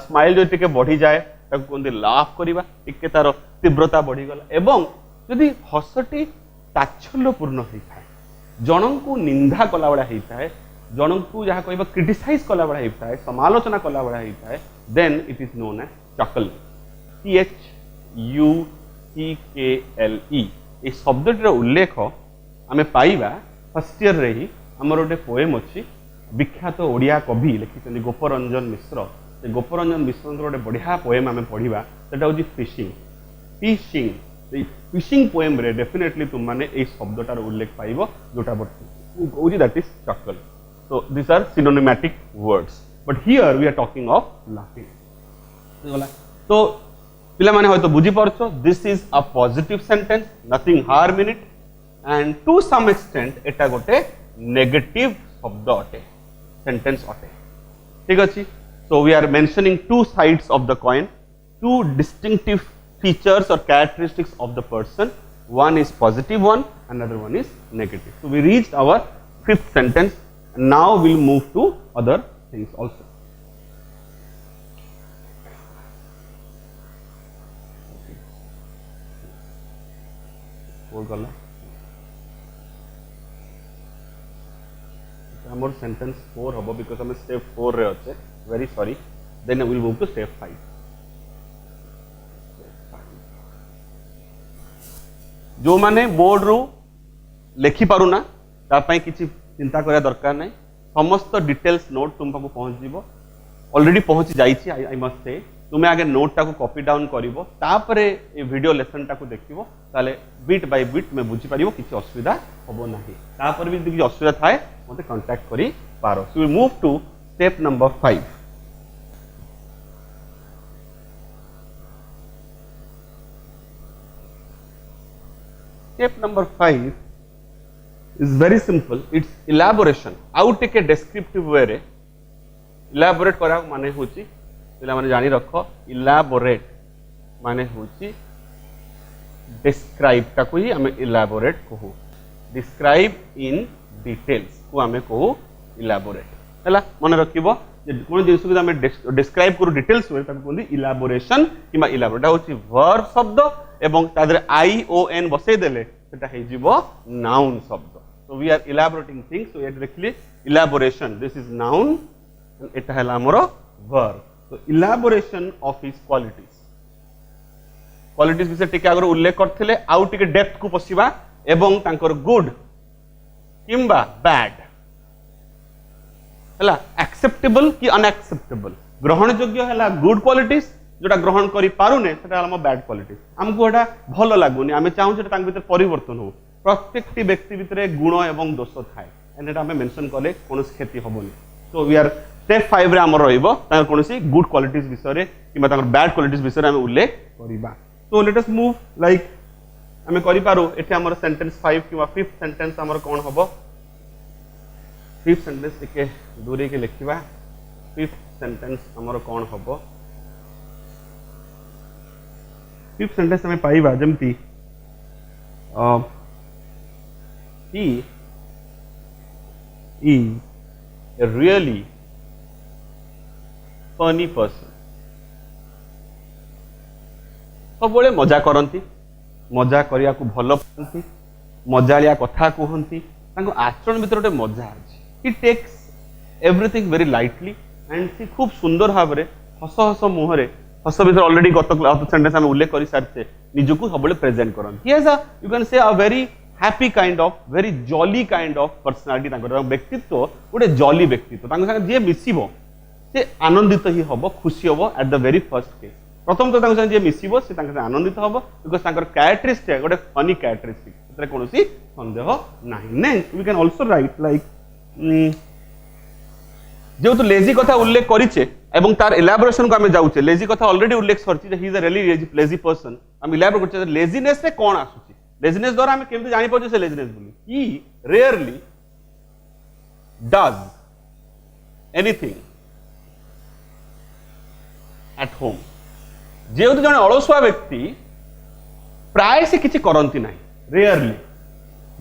स्माइल जो टिके बढ़ी जाए ताको कोन लाफ करिबा टिके तार तीव्रता बढ़ी गला एवं यदि हसटी ताच्छल्यपूर्ण होई थाए जनंकु निंदा कला बडा होई थाए जनंकु जहा कहबा क्रिटिसाइज कला बडा होई थाए समालोचना कला बडा होई थाए then it is known as chuckle CHUCKLE ए शब्दटीर उल्लेख आमे पाइबा फर्स्ट ईयर रे ही हमर गोटे पोएम अच्छी विख्यात ओडिया कवि लिखिछन गोपरंजन मिश्र से गोपरंजन मिश्र गोटे बढ़िया पोएम आमे पढ़िबा सेटा होची फिशिंग फिशिंग पोएम रे डेफिनेटली तुम माने ए शब्दटार उल्लेख पाइबो जोटा कहूची that is chuckle so this are synonymatic words but here we are talking of laughing तो पिला माने होय तो बुझी परछो this is a positive sentence nothing harm in it and to some extent एटा गोटे नेगेटिव शब्द अटे सेंटेंस अटे ठीक अछि so we are mentioning two sides of the coin to distinctive features और characteristics of the person one is positive one another one is negative so we reached our fifth sentence now we'll move to other things also गला हमर sentence 4 हबो because हम step 4 रे अछि very sorry then we will move to step 5 जो माने board रु लेखि पारुना ता पई किछि चिंता करिया दरकार नै समस्त डिटेल्स नोट तुम पाको पहुंच जीवो ऑलरेडी पहुंच जाईछि आई मस्ट से तुमे आगे नोट टा को कॉपी डाउन करिवो तापरे ए वीडियो लेसन टा को देखिवो ताले बिट बाय बिट में बुझी पारिवो किछि असुविधा होबो नाही तापर भी किछि असुविधा थाए मते कांटेक्ट करी पारो so we move to step number 5 Step number 5 is very simple. It's elaboration. I'll take a descriptive way रे elaborate करा माने होची पिला माने जानी रखो elaborate माने होची describe का कोई हमें elaborate कहू describe in details को हमें कहू elaborate हला माने रखिबो जे कोन जिंस को हमें describe करू details वे ताको कोन elaboration किबा elaborate होची verb शब्द एवं तादरे ION बसे देले सेटा हे जीवो नाउन शब्द so we are elaborating things so ये directly elaboration this is noun and एटा हला हमरो verb so elaboration of his qualities विषय टिके अगर उल्लेख करथिले आउ टिके डेप्थ को पसिबा एवं तांकर गुड किंबा बैड है एक्सेप्टेबल कि अनएक्सेप्टेबल ग्रहण योग्य है गुड क्वालिटीज जोटा ग्रहण करि पारुने सेटा हम बैड क्वालिटीज हमको एटा भलो लागुनी आमे चाहू जे तांग भीतर परिवर्तन हो प्रत्येकटी व्यक्ति भीतर गुण एवं दोष थाए एंड एटा हमें मेंशन कले कोनोस क्षति होबोनी सो वी आर स्टेप 5 रे हमर रहइबो तांग कोनोसी गुड क्वालिटीज विषय रे किबा तांग बैड क्वालिटीज विषय रे हमें उल्लेख करिबा so let us move like हमें करि पारो एठी हमर सेंटेंस 5 किबा 5th सेंटेंस हमर कोन होबो 5th सेंटेंस के दूरी के लिखिबा 5th सेंटेंस हमर कोन होबो 5th सेंटेंस हमें पाइबा जेमती he is a really funny person सबले मजा करती मजा करिया को भल पाती मजालिया कथा कहती आचरण भीतर गोटे मजा अच्छी he takes everything very lightly and सी खूब सुंदर भाव में हस हस मुहरे हस भीतर ऑलरेडी गत सेंटेंस हम उल्लेख कर सारी निजक सब प्रेजेंट करती you can say a very happy kind of very jolly kind of personality व्यक्तित्व गोटे जॉली व्यक्तित्व जी मिसिबो से आनंदित ही हम खुशी हम at the very first case प्रथम तो जी मिसिबो से आनंदित हम बिकज कैरेक्टरिस्टिक गोटे फनी कैरेक्टरिस्टिक कौन सन्देह ना we can also write like जेहेतु लेजी कथा उल्लेख करिचे एवं तार इलाबोरेशन को आम जाऊे लेजी कथा ऑलरेडी उल्लेख करछि he is a really lazy person आम इलाबोरेट करछे लेजीनेस रे कोन आसुछि लेजीनेस द्वारा आम केमति जानि पाछे से लेजीनेस बोली he rarely does anything at home जेहेतु जने अलसुआ व्यक्ति प्राय से किछि करंती नाही रेयरली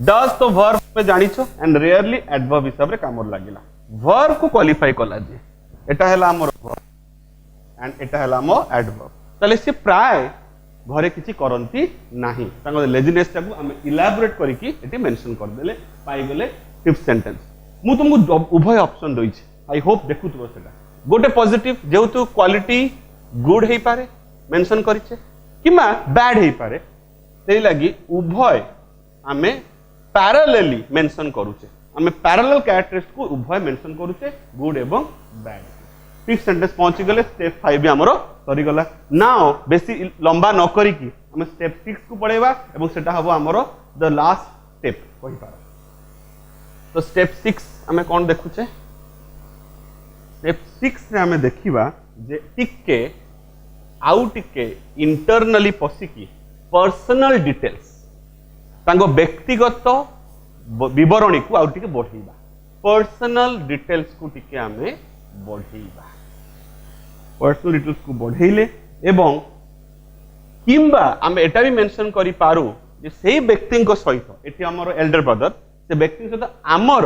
डज तो वर्ब पे जानिछो एंड रेयरली एडवर्ब हिसाब रे काम लागिला वर्ब को क्वालिफाई कला जे एटा हैला हमर वर्ब एंड एटा हैला हमर एडवर्ब तले से प्राय घरे किछि करंती नाही तांग लेजीनेस टाकू हम इलाबोरेट करिकि एटी मेंशन कर देले पाई गेले 5th सेंटेंस मु तुमको उभय ऑप्शन दोइ छी आई होप देखुथबो सेटा गोटे पॉजिटिव जेहेतु क्वालिटी गुड हे पारे मेंशन करिचे किमा बैड हे पारे सेहि लागि उभय आमे पैरेलली मेंशन करूचे आमे पैरेलल कैरेक्टरिस्टिक को उभय मेंशन करूचे गुड एवं बैड 5th सेंटेंस पहुंची गले स्टेप 5 भी हमरो सरी गला नाउ बेसी लंबा न करी की हम स्टेप 6 को पढेबा एवं सेटा हबो हमरो द लास्ट स्टेप कहि पार तो स्टेप 6 हमें कोन देखुचे स्टेप 6 रे हमें देखिबा जे टिके आउ टिके इंटरनली पसिकी पर्सनल डिटेल्स तांगो व्यक्तिगत विवरणी को आउ टिके बढ़ेबा पर्सनल डिटेल्स को टिके हमें बढ़ेबा पर्सनल डिटेल्स को बढ़ेले एवं किंबा हम एटा भी मेंशन करि पारू जे सेही व्यक्ति को सहित एठी हमर एल्डर ब्रदर से व्यक्ति सहित हमर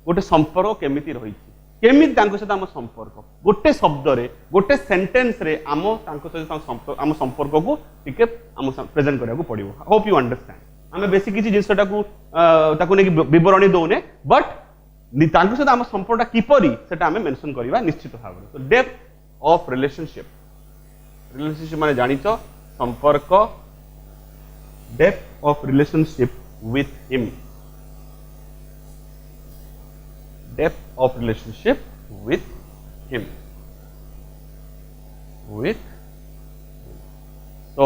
गोटे संपर्क केमिति रहिछि केमिति तांको सहित हम संपर्क गोटे शब्द रे गोटे सेंटेंस रे हम तांको सहित हम संपर्क को टिके हम प्रेजेंट करिया को पड़िबो होप यू अंडरस्टैंड हमें बेसी किसी जिनसटा को ताको ने विवरणी दोने बट तांको सहित हम संपर्कटा किपरि सेटा हमें मेंशन करिबा निश्चित भाव तो डेप्थ ऑफ रिलेशनशिप माने जानिचो संपर्क depth of relationship with him depth of relationship with him तो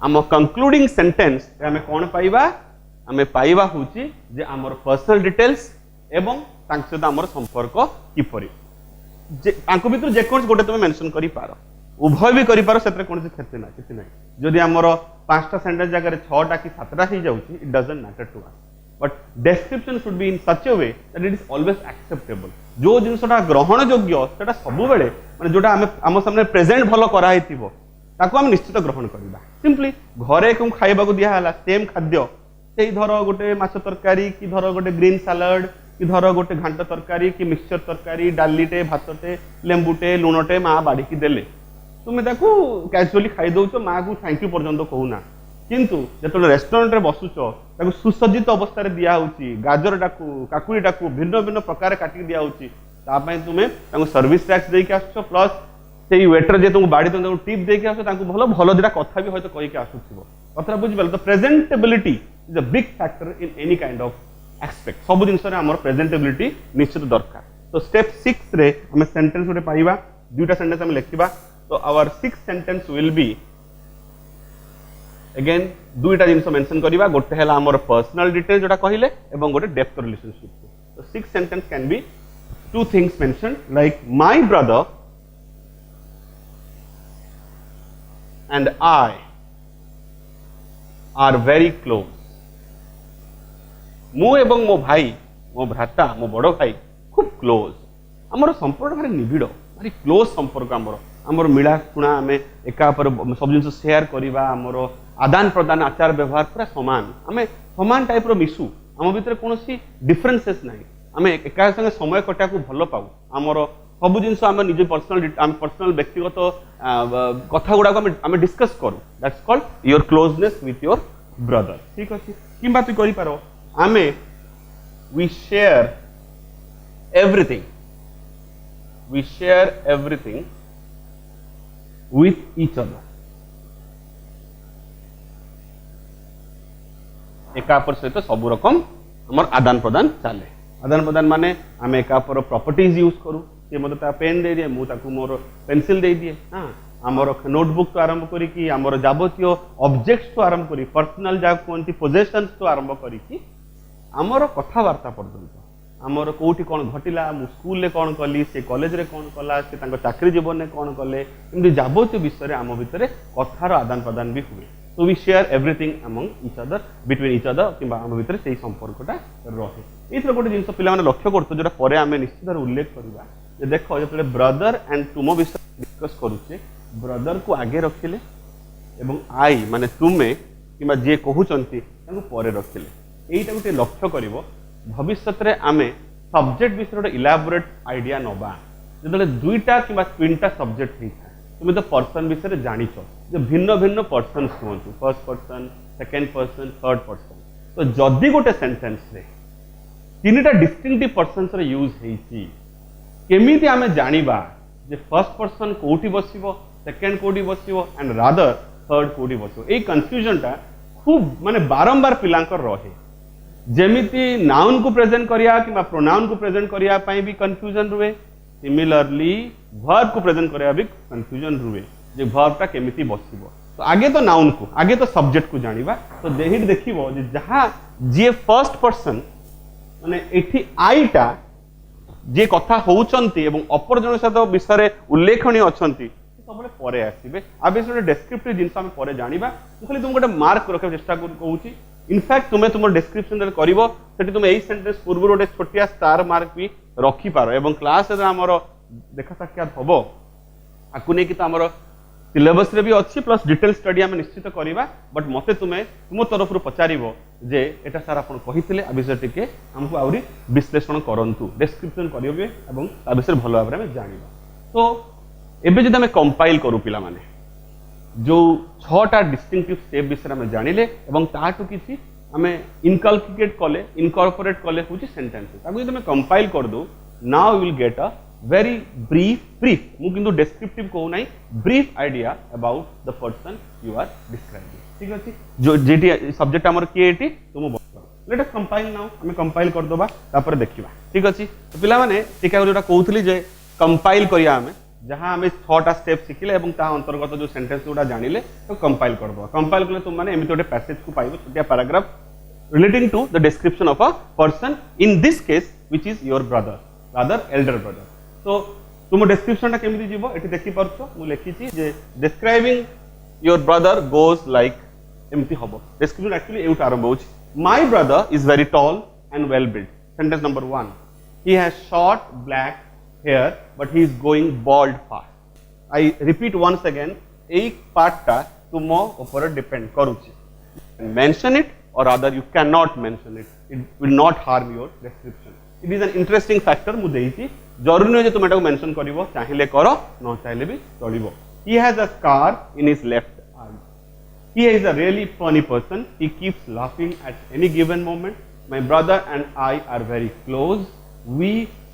आम कंक्लूडिंग सेंटेंस हमें कौन पाइबा हमें पाइबा होची जे हमर पर्सनल डिटेल्स एवं तांक सहित हमर संपर्क किपरि जे तांको भीतर जे कोन गोटे तुम मेंशन करि पारो उभय भी करि पारो सेतरे कोन क्षति ना किछि नै जदि हमर 5टा सेंटेंस जगह 6टा कि 7टा ही जाउची it doesn't matter to us but description should be in such a way that it is always acceptable जो जिनसटा ग्रहण योग्य सेटा सब बेले माने जोटा हम सामने प्रेजेंट भलो करा हेतिबो ताको हम निश्चित ग्रहण करिबा सिंपली घरे को खाइबा को दिया हला सेम खाद्य सेही धर गोटे माछ तरकारी कि धर गोटे ग्रीन सैलड कि धर गोटे घांट तरकारी कि मिक्सचर तरकारी डालीटे भातटे लेंबुटे लुणटे माँ बाढ़ी देले तुम्हें ताकू कैजुअली खाई दौच माँ को थैंक यू पर्यंत कहूना किंतु जो रेस्टोरेंट रे बसुच ताकू सुसज्जित अवस्था दिया गाजर टाकू काकुड़ी टाकू भिन्न भिन्न प्रकार काटिक दिया तुम्हें सर्विस टैक्स देके आसुच प्लस से वेटर जे तुमको बाड़ी तुम टिप देके आस भल भल दिटा कथा भी हयतो कहीकि आसुथिबो कथा बुझिपाल तो presentability is a big factor in any kind of expect सब जिनस प्रेजेंटेबिलिटी निश्चित दरकार तो स्टेप 6 रे हमें सेंटेंस गोटे पाइबा दुईटा सेंटेंस हम लिखिबा तो our 6th sentence will be again दुईटा जिनस मेंशन करिबा गोटे हला हमर पर्सनल डिटेल जोटा कहिले एवं गोटे डेप्थ रिलेशनशिप तो 6th sentence can be two things mentioned like my brother and I are very close मु एवं मो भाई मो भ्राता मो बड़ भाई खूब क्लोज आमर संपर्क भारी निबिड़ भारी क्लोज संपर्क आमर मिला शुणा आम एका सब जिन सेयार करवा आमर आदान प्रदान आचार व्यवहार पूरा सामान आम सामान टाइप रो मिसु आम भीतर कौन डिफरेन्सेस ना आम एका संगे समय कटा को भल पाऊ आमर सब जिन निज पर्सनल व्यक्तिगत कथा गुड़ा आम डिस्कस करूँ that's called your closeness with your brother ठीक अच्छे कि तु कर आम we share everything with each other एकापर सहित सब रकम हमर आदान प्रदान चले आदान प्रदान माने आम एकापर प्रॉपर्टीज यूज करूँ सी मतलब पेन दे दिए मुझे मोर पेंसिल दे दिए हाँ आमर नोटबुक तो आरंभ करी आमर जावतीय ऑब्जेक्ट्स तो आरंभ करी पर्सनल जहाँ कहते पोजेशंस तो आरंभ करी आमर कथबार्ता पर्यंत आमर कौटी कौन घटिला मु स्कूल कौन कली से कॉलेज रे कौन कला से चाकरी जीवन में कौन कले एमती जावतीय विषय आम भितर कथार आदान प्रदान भी हुए तो we share everything among each other between each other कि आम भितर से संपर्कटा रहे ये गोटे जिन पे लक्ष्य कर जो पर आम निश्चित भाव उल्लेख करवा देख जो ब्रदर एंड तुम विषय डिस्कस करुचे ब्रदर को आगे रखिले एवं आई माने तुमे कि जे कहते पर रखिले यहीटा गोटे लक्ष्य कर भविष्य में आम सब्जेक्ट विषय गोटे इलाबोरेट आइडिया नवा जो दुईटा कि तीनटा सब्जेक्ट होता है तुम तो पर्सन विषय जान जो भिन्न भिन्न पर्सन हूँ first person second person third person तो जदि गोटे सेंटेंस रे तीनटा डिस्टिंक्टिव पर्सन्स यूज केमी आम जानिबा जे फर्स्ट पर्सन कोठी बसिबो सेकेंड कोठी बसिबो एंड रादर थर्ड कोठी बसिबो ए कंफ्यूजनटा खूब माने बारंबार पिलांकर रहे जेमिति नाउन को प्रेजेंट करिया कि प्रोनाउन को प्रेजेंट करिया पाई भी कंफ्यूजन रुए सिमिलरली वर्ब को प्रेजेंट करिया भी कंफ्यूजन रुए जे वर्बटा केमिति बसिबो तो आगे तो नाउन को आगे तो सब्जेक्ट को जानिबा तो देहिर देखिबो जे जहां जे फर्स्ट पर्सन माने एठी आईटा जे कथा होउचंती एवं अपर जन सहित विषय उल्लेखनीय अछंती सब परे आसीबे आ विषय डेस्क्रिप्टिव जिनस हम परे जानिबा खाली तुम गोटे मार्क रखा चेष्टा कहूची इनफैक्ट तुम्हें तुम डिस्क्रिप्शन करिवो सेठी तुम एई सेंटेंस पूर्व गोटे छोटिया स्टार मार्क भी रखी पारो एवं क्लास हमर देखा साक्षात हबो आकु नै कि तो हमर सिलेबस रे भी अच्छी प्लस डिटेल स्टडी आम निश्चित करवा बट मते तुम्हें तुम तरफ पचारिबो जे एटा सार आपण कहिथिले आ विषय टिके हमको आउरी विश्लेषण करंतु डिस्क्रिप्शन करिवे एवं आ विषय भलो भाबरे हम जानिबा तो एबे जदि हम कंपाइल करू पिला माने जो 6टा डिस्टिंक्टिव स्टेप विषय में जानिले एवं ताटू किसी आम इनकलकेट कले इनकॉर्पोरेट कले हूँ सेंटेंसेस ताकू जब कंपाइल कर दो now you will get a very brief मुझे डेस्क्रिप्टिव कहूना brief idea about the person you are describing ठीक अच्छे जो जी सब्जेक्ट आमर किए तुम लेट अस कंपाइल नाउ आम कंपाइल करदबा तापर देखिबा ठीक अच्छे तो पिला माने टीका जोटा कहूली जे कंपाइल करिया आमे जहाँ आम 6टा स्टेप शिखिले अंतर्गत जो सेंटेंस गुड़ा जानिले तो कंपाइल करदबा कंपाइल कले तुम माने एमिति गोटे पैसेज को पाइबो छोटिया paragraph relating to the description of a person in this case which is your brother rather elder brother तो तुम डिस्क्रिप्शन केमिति जीवो एठी देखि परछो मु लिखिछि जे describing your brother goes like एमिति हबो डिस्क्रिप्शन एक्चुअली एउट आरंभ होछि my brother is very tall and well built sentence number 1 he has short black hair but he is going bald fast I repeat once again एक पार्टटा तुम ऊपर depend करूची mention it or rather you cannot mention it will not harm your description it is an interesting factor मु देइची जरूरी नहीं जे तुम एटा को mention करिवो चाहिले करो न चाहिले भी चलिवो he has a scar in his left eye he is a really funny person he keeps laughing at any given moment my brother and I are very close we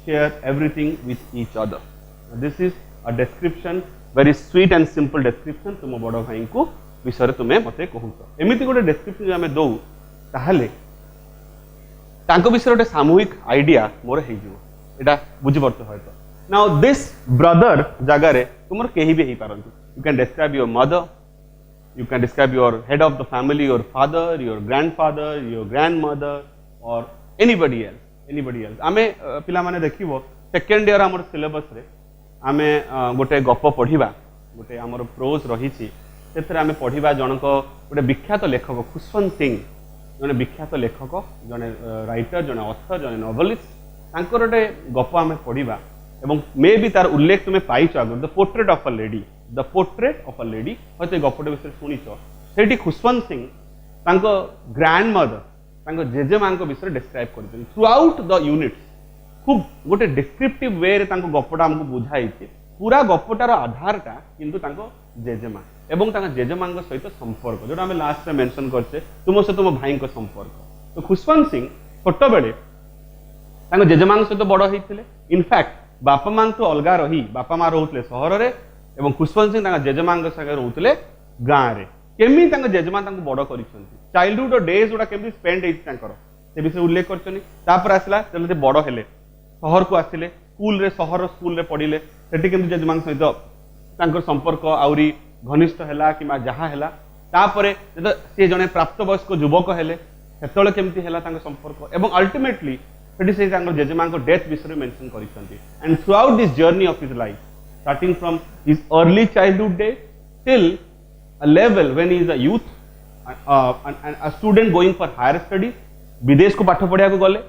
share everything with each other this is a description very sweet and simple description तुम बड़ भाई को विषय तुम्हें मते कहूछ एमिति गोटे description आमे दउ ताहले तांको विषय गोटे सामूहिक आइडिया मोर हे जिवो एटा बुझी परतो होयतो नाउ दिस ब्रदर जगह रे तुमर केही भी हेई पारंती you can describe your mother you can describe your head of the family, your father, your grandfather, your grandmother or anybody else आमे पिला माने देखिबो सेकंड ईयर हमर सिलेबस रे आमे गोटे गप पढिबा गोटे हमर प्रोज रहिछि सेथरे आमे पढिबा जनक गोटे विख्यात लेखक खुशवंत सिंह जने विख्यात लेखक जने राइटर जने ऑथर जने नोवेलिस्ट तांकर गोटे गप आमे पढिबा एवं मे भी तार उल्लेख तुमे पाइछ आगर the portrait of a lady the portrait of a lady हते गपटे विषय शुनिछ सेठी खुशवंत सिंह तांको ग्रैंड मदर तांको जेजेमा विषय डिस्क्राइब करछन थ्रू आउट द यूनिट्स खूब गोटे डिस्क्रिप्टिव वे रे तांको गपटा हमको बुझाइछि पूरा गपटार आधारटा किंतु तांको जेजेमा एवं तांको जेजेमा सहित संपर्क जोटा हम लास्ट में मेंशन करछे तुम से तुम भाई को संपर्क तो खुशवंत सिंह छोट बेले तांको जेजेमा सहित बड़ होइथिले इनफैक्ट बापा मां तो अलगा रही बापा मां रोहुतले शहर रे एवं खुशवंत सिंह तांका जेजेमा संगे रोहुतले गाँ रे केमी तांका जेजेमा तांको बड़ करिसंती चाइल्डहुड डेज जोटा केमी स्पेंड हेइ तांकर से विषय उल्लेख करछनी तापर आसला जल्दी बड़ हेले शहर को आसिले स्कूल रे शहर स्कूल रे पढ़िले सेठी केमी जेजेमा सहित तांकर संपर्क आउरी घनिष्ठ हैला किमा जहा हैला तापरे जद से जने प्राप्त वयस्क युवक हेले सेतळे केमती हैला तांकर संपर्क एवं अल्टीमेटली सेठी से तांकर जेजेमा को डेथ विषय मेंशन करिसंती and throughout this journey of his life starting from his early childhood days till a level when he is a youth and a student going for higher studies विदेश को पाठ पढ़िया को गले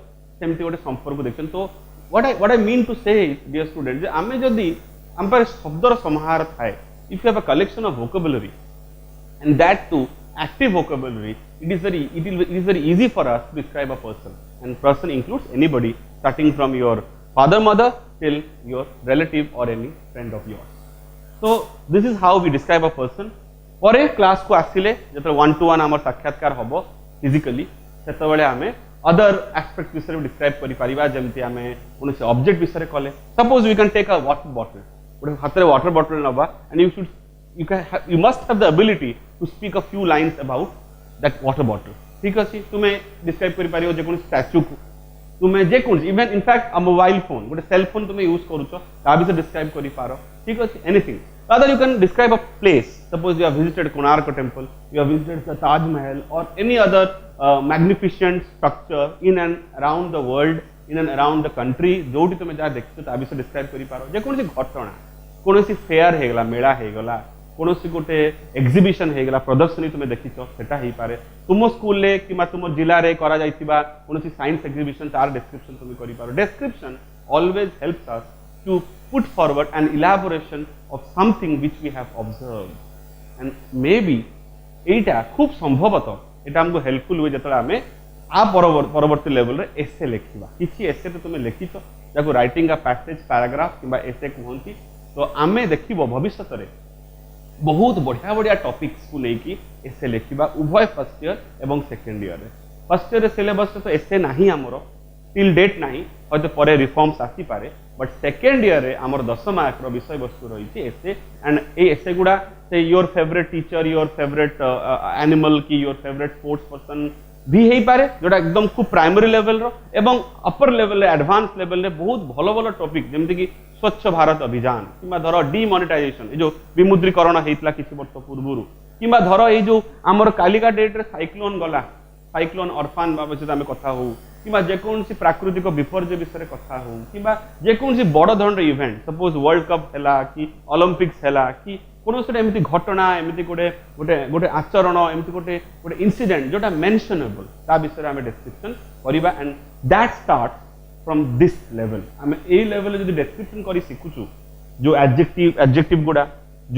सेमती गोटे संपर्क देखछन तो what I mean to say is dear student जे आमे जदी हम पर शब्दर समाहार थाए if you have a collection of vocabulary and that too active vocabulary it is very easy for us to describe a person includes anybody starting from your father mother till your relative or any friend of yours. So this is how we describe a person. परे class को आसिले जत 1-to-1 हमर साक्षात्कार हबो physically सेतबेले हमें other aspect विषय describe करि परिबा जेमति हमें कोनसे object विषय कले suppose we can take a water bottle गोटे हाथ रे वाटर बॉटल नबा and you must have the ability to speak a few lines about that water bottle ठीक अछि तुमे डिस्क्राइब करि परियो जे कोन स्टैच्यू को तुम्हें जे कौन even in fact a mobile phone गोटे सेल फोन तुम्हें यूज करूछ ता भी से डिस्क्राइब करि पारो ठीक अछि anything other you can describe a place suppose you have visited Konark temple you have visited the Taj Mahal or any other magnificent structure in and around the world in and around the country जोटी तुम्हें जा देखछ ता भी से describe करि पारो जे कोन घटना कोनोसी fair हेगला मेला हेगला कोनोसी गोटे एग्जिबिशन हेगला प्रदर्शनी तुम्हें देखिछ सेटा हेई पारे तुम स्कूल रे किमा तुम जिला रे करा जाइतिबा कोनोसी साइंस एग्जिबिशन तार डिस्क्रिप्शन तुम्हें करि पारो description always helps us to put forward an elaboration of something which we have observed and may be एटा खूब संभवतः एटा हमको हेल्पफुल हुए जतरा हमें आ परवर्ती लेवल रे एसे लेखिबा किछि एसे तो तुम्हें लिखिछ जाको राइटिंग अ पैसेज पैराग्राफ किबा एसे कहंती तो आमे देखिबो भविष्यत रे बहुत बढ़िया बढ़िया टॉपिक्स को लेकी एसे लिखा उभय फर्स्ट ईयर एवं second year first year syllabus तो एसे नहीं आमर टिल डेट नहीं हयतो परे रिफॉर्म्स आसी पारे बट सेकेंड ईयर रे आमर 10 मार्क रो विषय वस्तु रही एसे एंड ए एसे गुडा से your favourite teacher your favourite animal की योर फेवरेट स्पोर्ट्स पर्सन भी हेई पारे जोटा एकदम खूब प्राइमरी लेवल रो एवं अपर लेवल रे एडवांस लेवल रे बहुत भलो भलो टॉपिक जेमति कि स्वच्छ भारत अभियान किंबा धर डिमोनेटाइजेशन जो विमुद्रीकरण हेतला किछि वर्ष पूर्वरु किंबा धर ए जो हमर कालिका डेट रे साइक्लोन गला साइक्लोन अरफान बाबत आमे कथा हो किंबा जे कोनसी प्राकृतिक विपर्य विषय कथा हो किंबा जे कोनसी बड़ धरण इवेंट सपोज वर्ल्ड कप हैला कि ओलंपिक्स हैला कि कोनोसी एमती घटना एमती गोटे गोटे गोटे आचरण एमती गोटे गोटे इंसिडेंट जोटा मेंशनेबल ता विषय आमे डिस्क्रिप्शन करिबा and that starts from this level आमे ए लेवल जदी डिस्क्रिप्शन करी सिखुछु जो एडजेक्टिव गुडा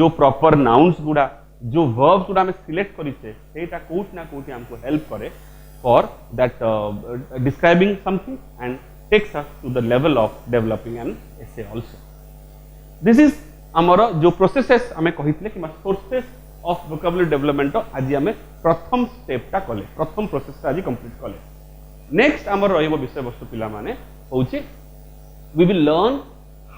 जो प्रॉपर नाउन्स गुडा जो वर्ब्स गुडा आमे सिलेक्ट करिसे सेटा कोट ना कोट हमको हेल्प करे for that describing something and takes us to the level of developing an essay also this is आमर जो प्रोसेसेस आमे कहितले कि सोर्सेस ऑफ वोकैबुलरी डेवलपमेंट आज आमे प्रथम स्टेपटा कले प्रथम प्रोसेसटा आज कंप्लीट कले नेक्स्ट आमर रहिबो विषय वस्तु पिला माने होउची we will learn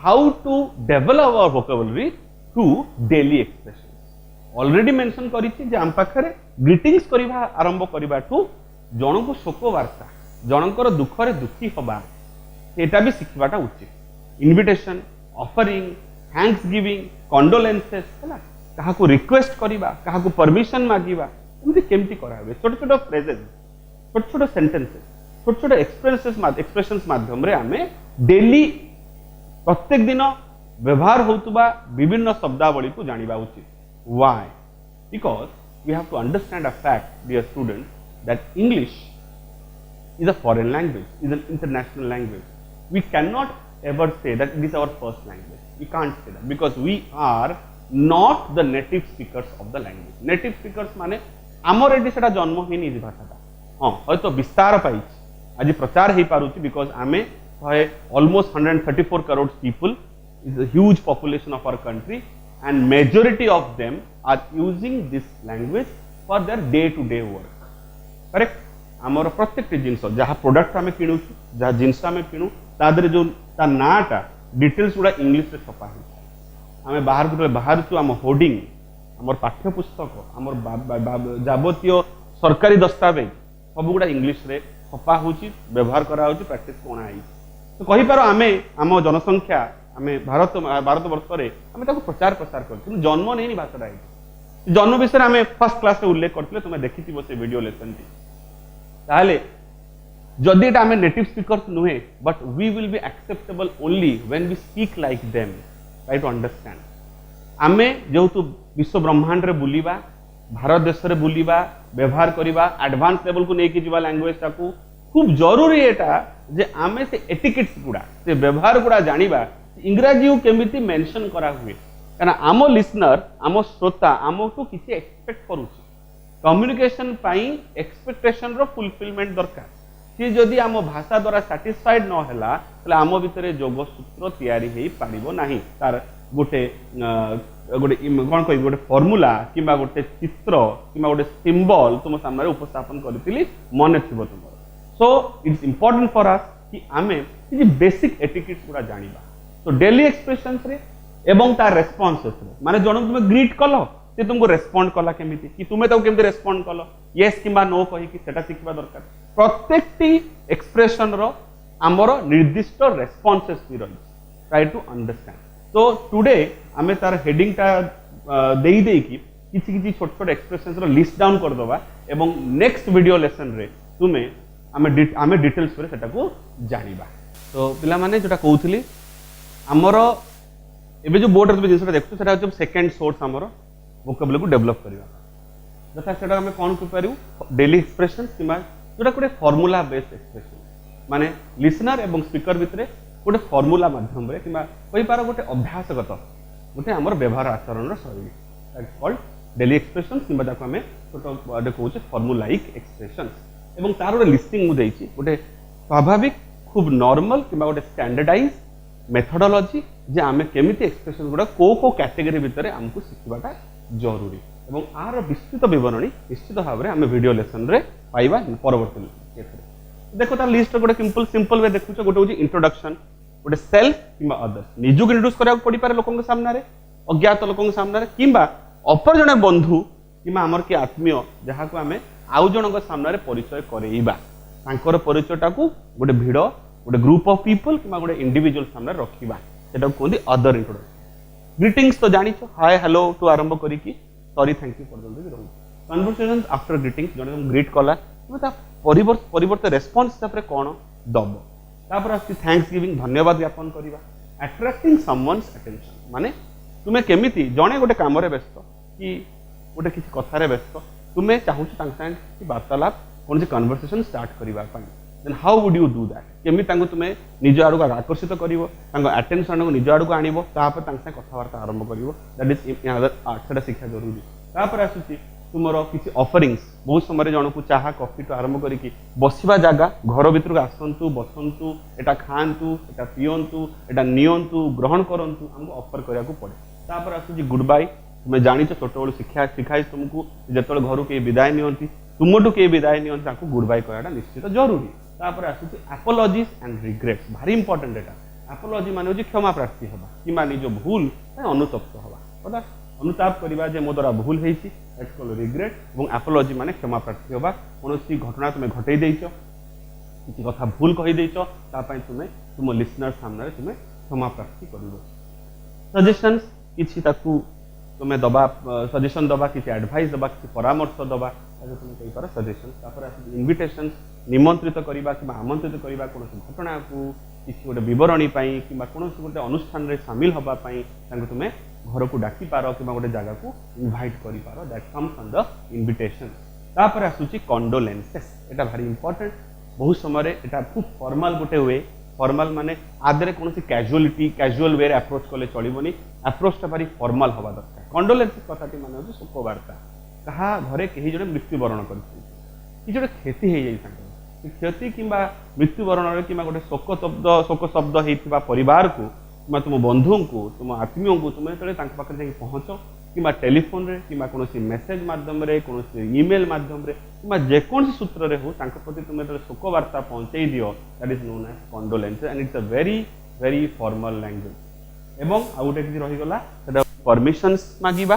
how to develop our vocabulary through daily expressions already mention करिछि जे आम पाखरे ग्रीटिंग्स करिबा आरंभ करिबाठू जनको शोक वार्ता जनकर दुखरे दुखी हबा सेटा भी शिखवाटा उचित invitation offering thanks giving condolences है कहा रिक्वेस्ट करवा कहा परमिशन मागिबा एमती केमती करा हुए छोट छोट फ्रेजेस छोट छोट सेंटेंसेस छोट छोट एक्सप्रेशंस माध्यम रे आमे डेली प्रत्येक दिन व्यवहार होतुबा विभिन्न शब्दावली को जानिबा उचित why because we have to understand a fact dear students that English is a foreign language, is an international language. We cannot ever say that it is our first language. We can't say that because we are not the native speakers of the language. Native speakers माने आमर eighty सेटा जन्म ही नहीं भाषाटा हाँ हयतो विस्तार पाई आज प्रचार हो पारुची बिकॉज आमे almost 134 crore people is a huge population of our country and majority of them are using this language for their day to day work. Correct? आमर प्रत्येक जिनस जहाँ प्रोडक्ट आम किणु जहाँ जिनस आम किणु तादरे जो ता नाटा डिटेल्स गुड़ा इंग्लिश रे छपा है आम बाहर को बाहर आम होर्डिंग आमर पाठ्यपुस्तक आमर जावतीय सरकारी दस्तावेज सब गुड़ा इंग्लिश रे छपा होची व्यवहार करा होची प्रैक्टिस कोना आई तो कहि पारो आमे आम जनसंख्या आम भारत वर्ष रे आम ताको प्रचार प्रसार कर जन्म नहीं भाषा जन्म विषय आम फर्स्ट क्लास रे उल्लेख करथिले तुमे देखिथिबो से वीडियो लेसन टी ताहले जदि एटा आमे नेटिव स्पीकर्स नुहे but we will be acceptable only when we speak like them try to understand आमे जेहेतु विश्व ब्रह्मांड रे बुलिबा भारत देश रे बुलिबा व्यवहार करिबा एडवांस लेवल को नेकी जीवा लैंग्वेज ताकू खूब जरूरी एटा जे आमे से एटिकेट्स गुडा से व्यवहार गुडा जानिबा इंग्रजी को केमिति मेंशन करा हुए काना आमो लिसनर आमो श्रोता आमो तो किछि एक्सपेक्ट करूछि कम्युनिकेशन पाई एक्सपेक्टेशन रो फुलफिलमेंट दरकार सी जदि आम भाषा द्वारा सैटिस्फाइड न हैला तले आम भितर जोगसूत्र तैयारी हेई पारिबो नाही तार गोटे गोटे कोन कहि गोटे फार्मूला किबा गोटे चित्र किबा गोटे सिंबल तुम सामने उपस्थापन करथिली मन थिबो तुमर so it's important for us कि आमे कि बेसिक एटिकेट्स गुडा जानिबा तो डेली एक्सप्रेशंस रे एवं तार रेस्पॉन्सेस रे माने जण तुम ग्रीट कलो से तुमको रेस्पॉन्ड कला केमिति कि तुमे तो केमिति रेस्पॉन्ड कलो यस किबा नो कहि कि सेटा सिखबा दरकार प्रत्येकटी एक्सप्रेशन रो हमर निर्दिष्ट रेस्पॉन्सेस भी रही ट्राई टू अंडरस्टैंड तो टुडे आमे तार हेडिंग ता देई देई कि किछि किछि छोट छोट एक्सप्रेशंस रो लिस्ट डाउन कर दबा एवं नेक्स्ट वीडियो लेसन रे तुमे आमे डिटेल्स रे सेटा को जानिबा तो पिला माने जोटा कहउथली हमर एबे जो बोर्ड रे जिनसटा देखु सेटा जो सेकंड सोर्स हमर वोकाबुलरी को डेवलप करवा जथा सेटा हमें कौन कर डेली एक्सप्रेशन किंवा जोटा गोटे फॉर्मूला बेस्ड एक्सप्रेशन माने लिसनर एवं स्पीकर भितर गोटे फॉर्मूला माध्यम रे किंवा कहि पार गोटे अभ्यासगत गोटे हमर व्यवहार आचरण शैली दैट्स कॉल्ड डेली एक्सप्रेशन किंवा जाको हमें छोट गोटे कहउचे फॉर्मूलाइक एक्सप्रेशंस एवं तार गोटे लिस्टिंग मु देइछि गोटे स्वाभाविक खूब नॉर्मल किंवा गोटे स्टैंडर्डाइज मेथोडोलॉजी जे आमे केमिति एक्सप्रेशन गुडा को कैटेगरी भितर हमकु सिखबाटा जरूरी एवं आर विस्तृत विवरणी निश्चित भाव में आम वीडियो लेसन रे पाइबा परवर्ती देखो तार लिस्ट गोटे सिंपल वे देखुछ गोटे होची इंट्रोडक्शन गोटे सेल्फ किंवा अदर्स निजुक इंट्रोड्यूस करा पड़ी पारे लोकन के सामने रे अज्ञात लोकन के सामने रे किंवा अपर जने बंधु किंवा हमर के आत्मीय जहा को आमे आउ जनक सामने रे परिचय करेइबा तांकर परिचयटा को गोटे भिड़ गोटे ग्रुप ऑफ पीपल किंवा गोटे इंडिविजुअल सामने रखिबा सेटा कोंदी अदर इंट्रोडक्शन ग्रीटिंग्स तो जानी हाय हेलो टू आरंभ करी सॉरी थैंक यू पर्यंत भी रहू कन्वर्सेशन आफ्टर ग्रीटिंग्स जने ग्रीट कला ता परिवर्ते रेस्पॉन्स तापर कोन दब तापर आसी थैंक्स गिविंग धन्यवाद ज्ञापन करबा अट्रैक्टिंग समवन्स अटेंशन माने तुमे केमिति जने गोटे काम रे व्यस्त कि गोटे किछि कथा रे व्यस्त तुमे चाहू तांग संग कि वार्तालाप कोन जे कन्वर्सेशन स्टार्ट करबा पई then how would you do that केमि तांगु तुमे निज आडु को आकर्षित करिवो तांगु अटेंशन को निज आडु को आनिवो तापर तांग से कथावार्ता आरंभ करिवो दैट इज अनदर आर्ट सेटा शिक्षा जरूरी तापर आसुची तुमरो किछि ऑफरिंग्स बहुत समय जण को चाहा कॉफी तो आरंभ करी बसिबा जागा घर भितर आसंतु बसंतु एटा खांतु एटा पियंतु एटा नियंतु ग्रहण करंतु हमको ऑफर करिया को पड़े तापर आसुची गुड बाय तुमे जानिछ छोट बड़ शिक्षा सिखाई तुमको जेतोल घर के विदाय नियंती तुमटू के विदाय नियंती ताको गुड बाय कराटा निश्चित जरूरी तापर आसुची एपोलॉजीज एंड रिग्रेट्स भारी इंपोर्टेंट एटा एपोलॉजी माने होची क्षमा प्रार्थी होबा किमा निज भूल अनुतप्त होबा पता अनुताप करिबा जे मो द्वारा भूल हेछि दैट्स कॉल्ड रिग्रेट एवं एपोलॉजी माने क्षमा प्रार्थी होबा कोनोसी घटना तुमे घटै दैछो किसी कथा भूल कही देछ तापाई तुम्हें तुम लिसनर सामने तुम्हें क्षमा प्रार्थी करिवो सजेशंस किछि ताकू तुम्हें दबा सजेशन दबा किसी एडवाइस दबा किसी परामर्श दबा ताकू तुम्हें कहि पार सजेशन तापर इनविटेशन निमंत्रित करबा कि आमंत्रित करबा कोन घटना को किसी गोटे बरणी कि कौन गोटे अनुष्ठान रे सामिल हवा तुम्हें घर को डाकी पार कि गोटे जगह को इनवाइट कर पार that comes on the invitation तापर आसूची कंडोलेंसेस एटा भारी इंपोर्टेंट बहुत समय एटा खूब फॉर्मल गोटे हुए फॉर्मल माने आदरे कौन कैजुअल वे अप्रोच कले चलबनी अप्रोचटा भारी फॉर्मल हवा दरकार कंडोलेंसेस कथाटी माने शोक वार्ता कहा घरे कहीं जड़े मृत्युवरण कर जो क्षति हो जाए क्षति कि मृत्युवरण कि गोटे शोक शब्द होता परिवार को कि तुम बंधु को तुम आत्मीय को तुम जो पाखे जाकि पहुँच कि टेलीफोन रे कि कौन मेसेज मध्यम कौन इमेल मध्यम कि जेकोसी सूत्र रे हो प्रति तुम जो शोक वार्ता पहुँचे दियो that is known as condolences and it's a very very formal language एवं आउ गोटे किसी रहीगला परमिशंस मागिबा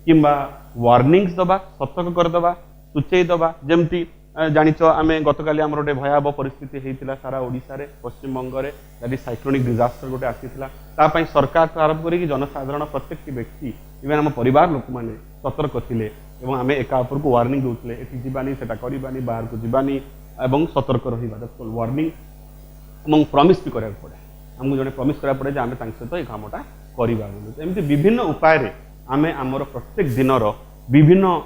किंबा वार्निंग्स दबा सतर्क करदबा सूचई दबा जमती जानिच आमे गतकाली आमर गोटे भयावह परिस्थिति होता सारा ओडिशा रे पश्चिम बंग रे दैट इज साइक्लोनिक डिजास्टर गोटे आसीथिला तापाई सरकार तो आरंभ करी जनसाधारण प्रत्येक व्यक्ति इवेन आम परिवार लोक मैंने सतर्क थिले एवं आमे एका उपर को वार्निंग दउतले एठी जीवानी सेटा करबानी बाहर को जीवानी एवं सतर्क रहिबा दैट्स कॉल्ड वार्निंग एवं प्रॉमिस भी करा पड़े हमको जने प्रॉमिस करा पड़े जे आमे तांक सहित ए कामटा करबा बोली एमती विभिन्न उपाय रे आमे हमर प्रत्येक दिनर विभिन्न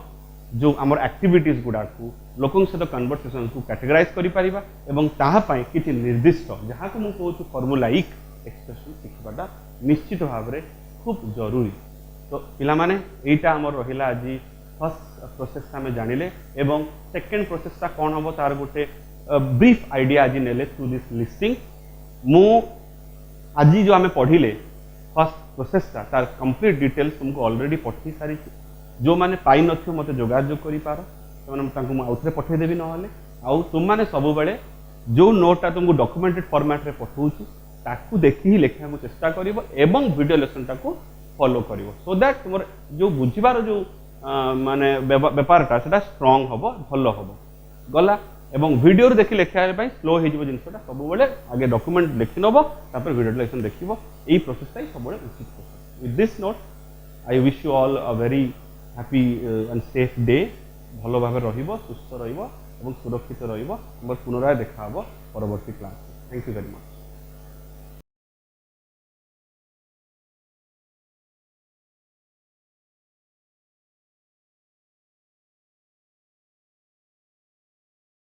जो आमर एक्टिविटीज गुड़ा को लोकों सहित कन्वर्सेशन को कैटेगराइज करि परिबा एवं ताहा पई किछि निर्दिष्ट जहाँ को मु कहूँ फॉर्मुलाइक एक्सप्रेशन शिखबाटा निश्चित भाव में खूब जरूरी तो पिला माने एटा हमर रहिला आज फर्स्ट प्रोसेस आम जानिले एवं सेकेंड प्रोसेसटा कौन हम तार गोटे ब्रीफ आइडिया आज नेले थ्रू दिस लिस्टिंग मु आज जो आम पढ़िले फर्स्ट प्रोसेसटा तार कंप्लीट डिटेल्स तुमको ऑलरेडी पठे सारी जो मैंने पाई नथियो मते जोगाजोग करि पार तो आउथरे पठेदेवी नहले आउ तुम मैंने सब बेले जो नोटा तुमको डॉक्यूमेंटेड फॉर्मेट रे पठाऊँ ताकू देखि ही लिखा को चेष्टा करिवो एवं वीडियो लेसन को फॉलो करिवो सो दैट तुम जो बुझिबार जो माने व्यापारटा सेटा स्ट्रांग हबो भलो हबो गला एवं वीडियो देखि लेखा स्लो हो जिनसटा सब बेले आगे डॉक्यूमेंट लिखि नबो तापर वीडियो लेसन देखिबो एई प्रोसेसटा सब बेले उचित process with this note I wish you all a very happy and safe day भलो भाव रहिबो सुस्थ रहिबो एवं सुरक्षित रहिबो पुनराय देखा हबो परवर्ती class thank you very much.